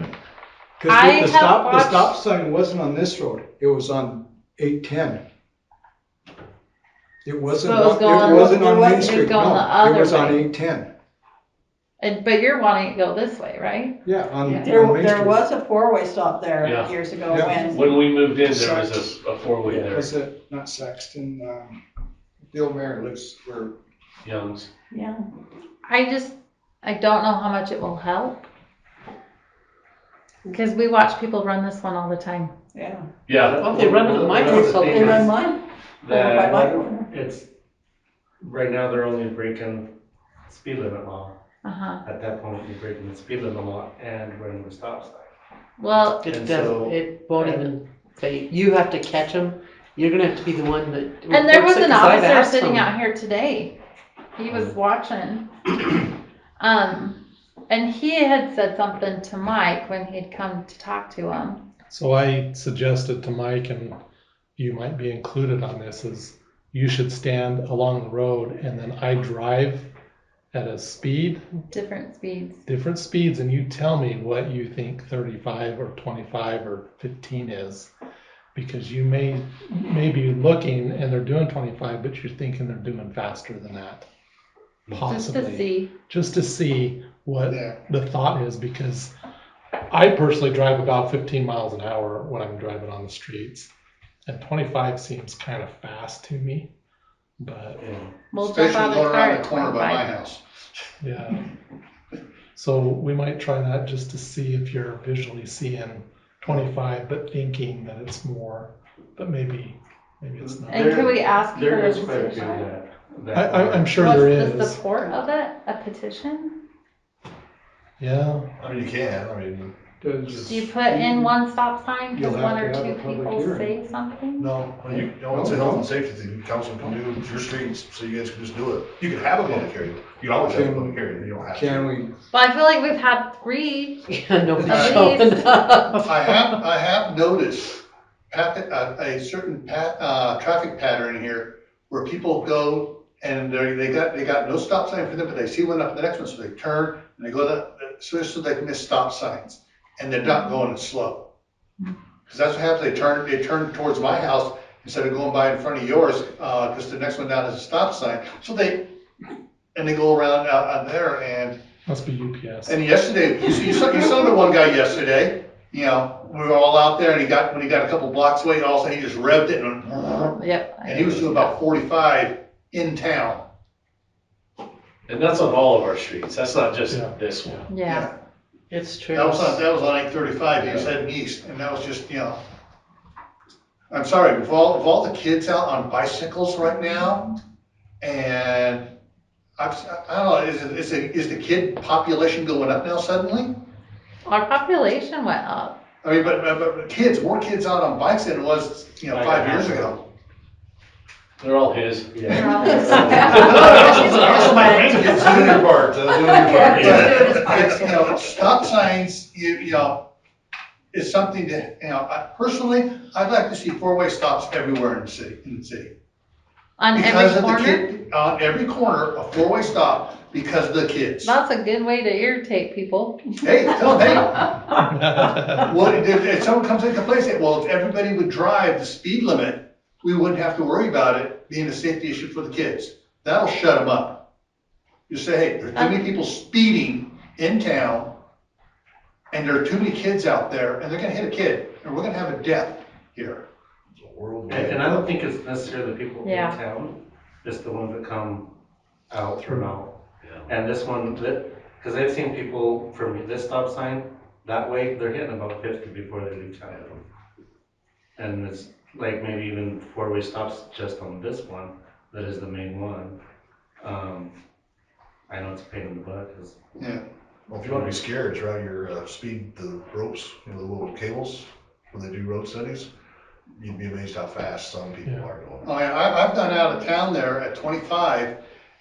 I Cause the have stop, the watched- stop sign wasn't on this road, it was on 810. It wasn't, So it was on- going- it wasn't it on was- Main it was Street, going the no, other it was on way. 810. But you're wanting to go this way, right? Yeah, on Main There Street. was a four-way stop there Yeah. years ago Yeah. when, When we moved in, there was a four-way there, Was it, not Saxton, Bill Mayer lives where, Young's. yeah. I don't know how much it will help. Because we watch people run this one all the time. Yeah. Yeah. Well, they run it on my Well, road, so They run mine, over by my That corner. it's, right now, they're only breaking speed limit law. Uh-huh. At that point, you're breaking the speed limit law and running the stop sign. Well, It And doesn't, so- it won't even say, you have to catch them, you're gonna have to be the one that. and there was reports it, an 'cause I've officer asked sitting them. out here today. He was watching. And he had said something to Mike when he'd come to talk to him. So I suggested to Mike, and you might be included on this, is you should stand along the road and then I drive at a speed, Different speeds. different speeds, and you tell me what you think 35 or 25 or 15 is. Because you may be looking and they're doing 25, but you're thinking they're doing faster than that. Possibly. Just to see. Just to see what Yeah. the thought is, because I personally drive about 15 miles an hour when I'm driving on the streets, and 25 seems kind of fast to me, but We'll jump Especially out of going the car around at the corner by my 25. house. yeah. So we might try that just to see if you're visually seeing 25 but thinking that it's more, but maybe it's not. And could we ask for There a is quite a few petition? that. I'm sure What's there the is. support of it? A petition? Yeah. I mean, you can, I mean, Does, Do you put in one stop sign because You'll one have or to have two a public people hearing. say something? No, it's a health and safety thing, council can do your streets, so you guys can just do it. You can have a public hearing, you can always have a public hearing, you don't have to. can we, Well, I feel like we've had 3. Yeah, nobody's At showing least. up. I have noticed a certain traffic pattern here where people go and they got no stop sign for them, but they see one up the next one, so they turn and they go so they can miss stop signs. And they're not going slow. Because that's what happens, they turn towards my house instead of going by in front of yours, because the next one down is a stop sign. So they go around out there and. Must be UPS. And yesterday, you saw the one guy yesterday, we were all out there and when he got a couple blocks away, all of a sudden he just revved it and. Yep. And he was doing about 45 in town. And that's on all of our streets, that's not just this one. Yeah. It's true. That was on 835, he was heading east, and that was just, I'm sorry, with all the kids out on bicycles right now, and I don't know, is the kid population going up now suddenly? Our population went up. I mean, but more kids out on bikes than it was, 5 years ago. They're all his. They're all- It's doing your part, doing your part. It's, stop signs, is something that, personally, I'd like to see 4-way stops everywhere in the city. On Because every of the corner? kid, on every corner, a 4-way stop because of the kids. That's a good way to irritate people. Hey, tell them, hey. What, if someone comes in and complains, say, well, if everybody would drive the speed limit, we wouldn't have to worry about it being a safety issue for the kids. That'll shut them up. You say, hey, there's too many people speeding in town, and there are too many kids out there, and they're gonna hit a kid, and we're gonna have a death here. And I don't think it's necessarily the people in Yeah. town, it's the ones that come out through now. And this one, because I've seen people from this stop sign, that way, they're hitting about 50 before they leave town. And it's like maybe even 4-way stops just on this one, that is the main one. I know it's a pain in the butt, because. Yeah. Well, if you want to be scared, try your the ropes, the little cables, when they do road studies. You'd be amazed how fast some people are going. I've gone out of town there at 25,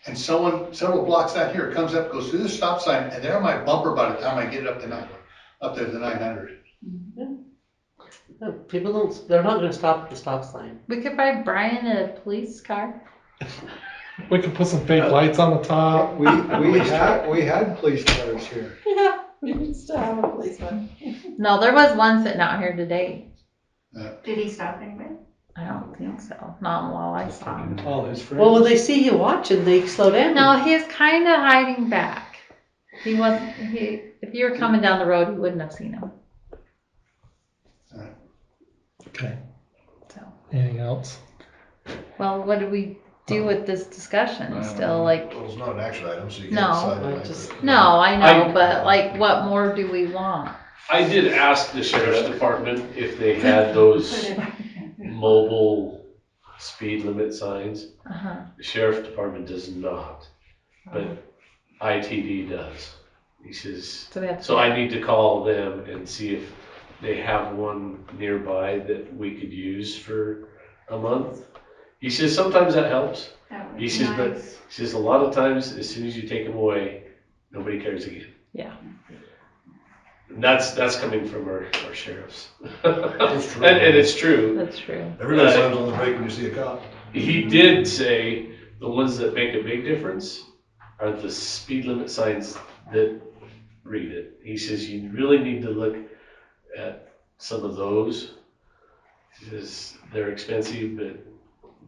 and someone several blocks out here comes up, goes through the stop sign, and they're on my bumper by the time I get up there to 900. No, people they're not gonna stop at the stop sign. We could buy Brian a police car. We could put some fake lights on the top. we had police cars here. Yeah, we used to have a policeman. No, there was one sitting out here today. Did he stop anywhere? I don't think so. Not while I saw him. All his friends. Well, when they see you watching, they slow down. No, he's kind of hiding back. He wasn't, if you were coming down the road, you wouldn't have seen him. Okay. So, Anything else? well, what do we do with this discussion? Still like, Well, it's not an action item, so you No. can't decide. I just- no, I know, but like, what more do we want? I did ask the sheriff's department if they had those mobile speed limit signs. Uh-huh. The sheriff's department does not, but ITD does. He says, So we have to. so I need to call them and see if they have one nearby that we could use for a month. He says sometimes that helps. That would He be says, but nice. he says a lot of times, as soon as you take them away, nobody cares again. Yeah. And that's coming from our sheriffs. It's true. And it's true. That's true. Everybody slams on the brake when you see a cop. He did say the ones that make a big difference are the speed limit signs that read it. He says you really need to look at some of those. He says they're expensive, but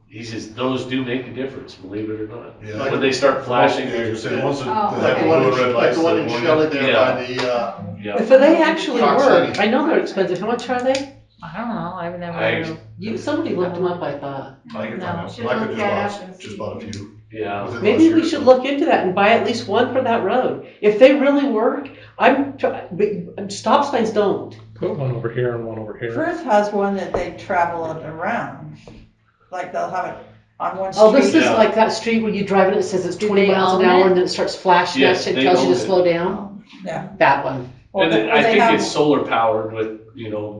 he says those do make a difference, believe it or not. Yeah. When they start flashing, Yeah, you say once they Oh, have Like the the one blue and red like lights. the one in they warn Shelley you. there by the, yeah. If they actually Cox work, City. I know they're expensive. How much are they? I don't know, I've never. Somebody looked them up, I thought. I can No. find out. Should Micah look that up and just see. bought a few. Yeah. within Maybe last we year. should look into that and buy at least one for that road. If they really work, but stop signs don't. Put one over here and one over here. Firth has one that they travel it around. Like they'll have it on one street. Oh, this is Yeah. like that street where you drive it, it says it's Do 20 they miles an own hour it? and then it starts flashing Yes, us and they tells you own to it. slow down. Yeah. That one. And Or I they think have- it's solar powered with,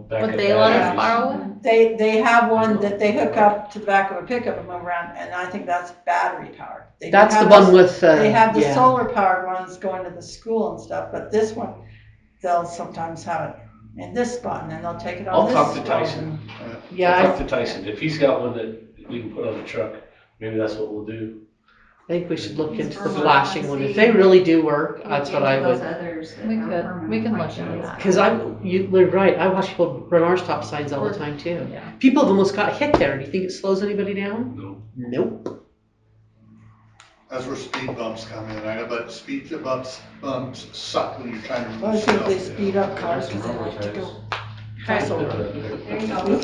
backup Would they let us batteries. borrow it? They have one that they hook up to the back of a pickup and move around, and I think that's battery powered. They do That's the have one this- with, They have the yeah. solar powered ones going to the school and stuff, but this one, they'll sometimes have it in this spot, and then they'll take it on I'll this talk to spot. Tyson. Yeah, I'll I talk to Tyson. If he's got one that we can put on the truck, maybe that's what we'll do. think we should look into the Firman, flashing one. see. If they really do work, that's what I Those would. others that We are could, permanent we can might look into be. that. Because you're right, I watch people run our stop signs all the time too. Yeah. People have almost got hit there. Do you think it slows anybody down? No. Nope. That's where speed bumps come in, I know, but speed bumps suck when you're trying to Well, I move think they stuff. speed up cars because they like to go fast over. There you go.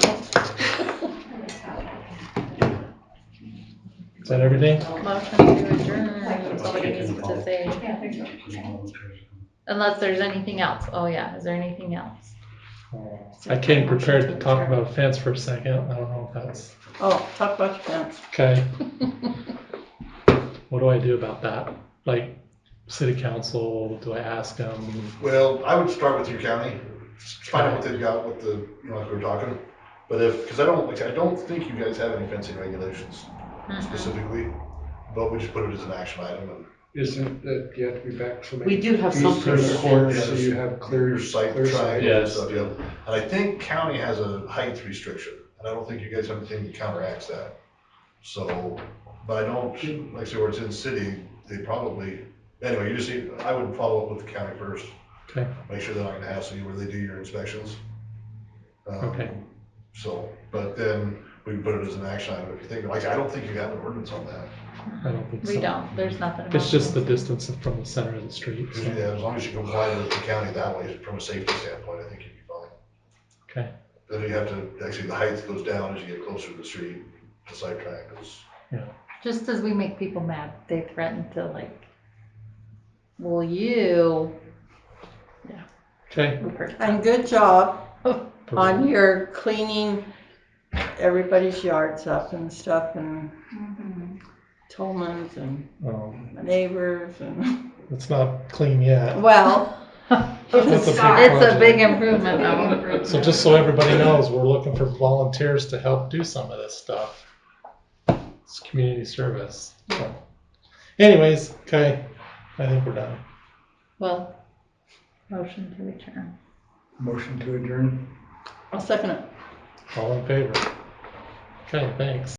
Is that everything? Motion to adjourn, somebody needs to say, Yeah, there you go. unless there's anything else. Oh yeah, is there anything else? I came prepared to talk about a fence for a second. I don't know if that's, Oh, talk about your fence. okay. What do I do about that? Like, city council, do I ask them? Well, I would start with your county, find out what they've got with the, like we were talking. But because I don't think you guys have any fencing regulations specifically, but we just put it as an action item and. Isn't that you have to be back so many? We do have feet some from the permission. corner, so you have clear Your site clear triangle and Yes. stuff, yeah. And I think county has a height restriction, and I don't think you guys have anything that counteracts that. So, but I don't, like I say, where it's in city, they probably, anyway, you just need, I would follow up with the county first. Okay. Make sure they're not gonna hassle you where they do your inspections. Okay. So, but then we can put it as an action item if you think, like, I don't think you have an ordinance on that. I don't think so. We don't, there's nothing. It's about just the it. distance from the center of the street. So. Yeah, as long as you comply with the county that way, from a safety standpoint, I think you'd be fine. Okay. Then you have to, actually, the height goes down as you get closer to the street, the side triangles. Just as we make people mad, they threaten to like, well, you. Okay. We've heard And good job Perfect. on your cleaning everybody's yards up and stuff and Mhm. Tolman's and Um, neighbors and, it's not clean yet. well, That's a big It's a project. big improvement though. So just so everybody knows, we're looking for volunteers to help do some of this stuff. It's community service. So. Anyways, okay, I think we're done. Well, motion to adjourn. motion to adjourn. I'll second it. All in favor? Okay, thanks.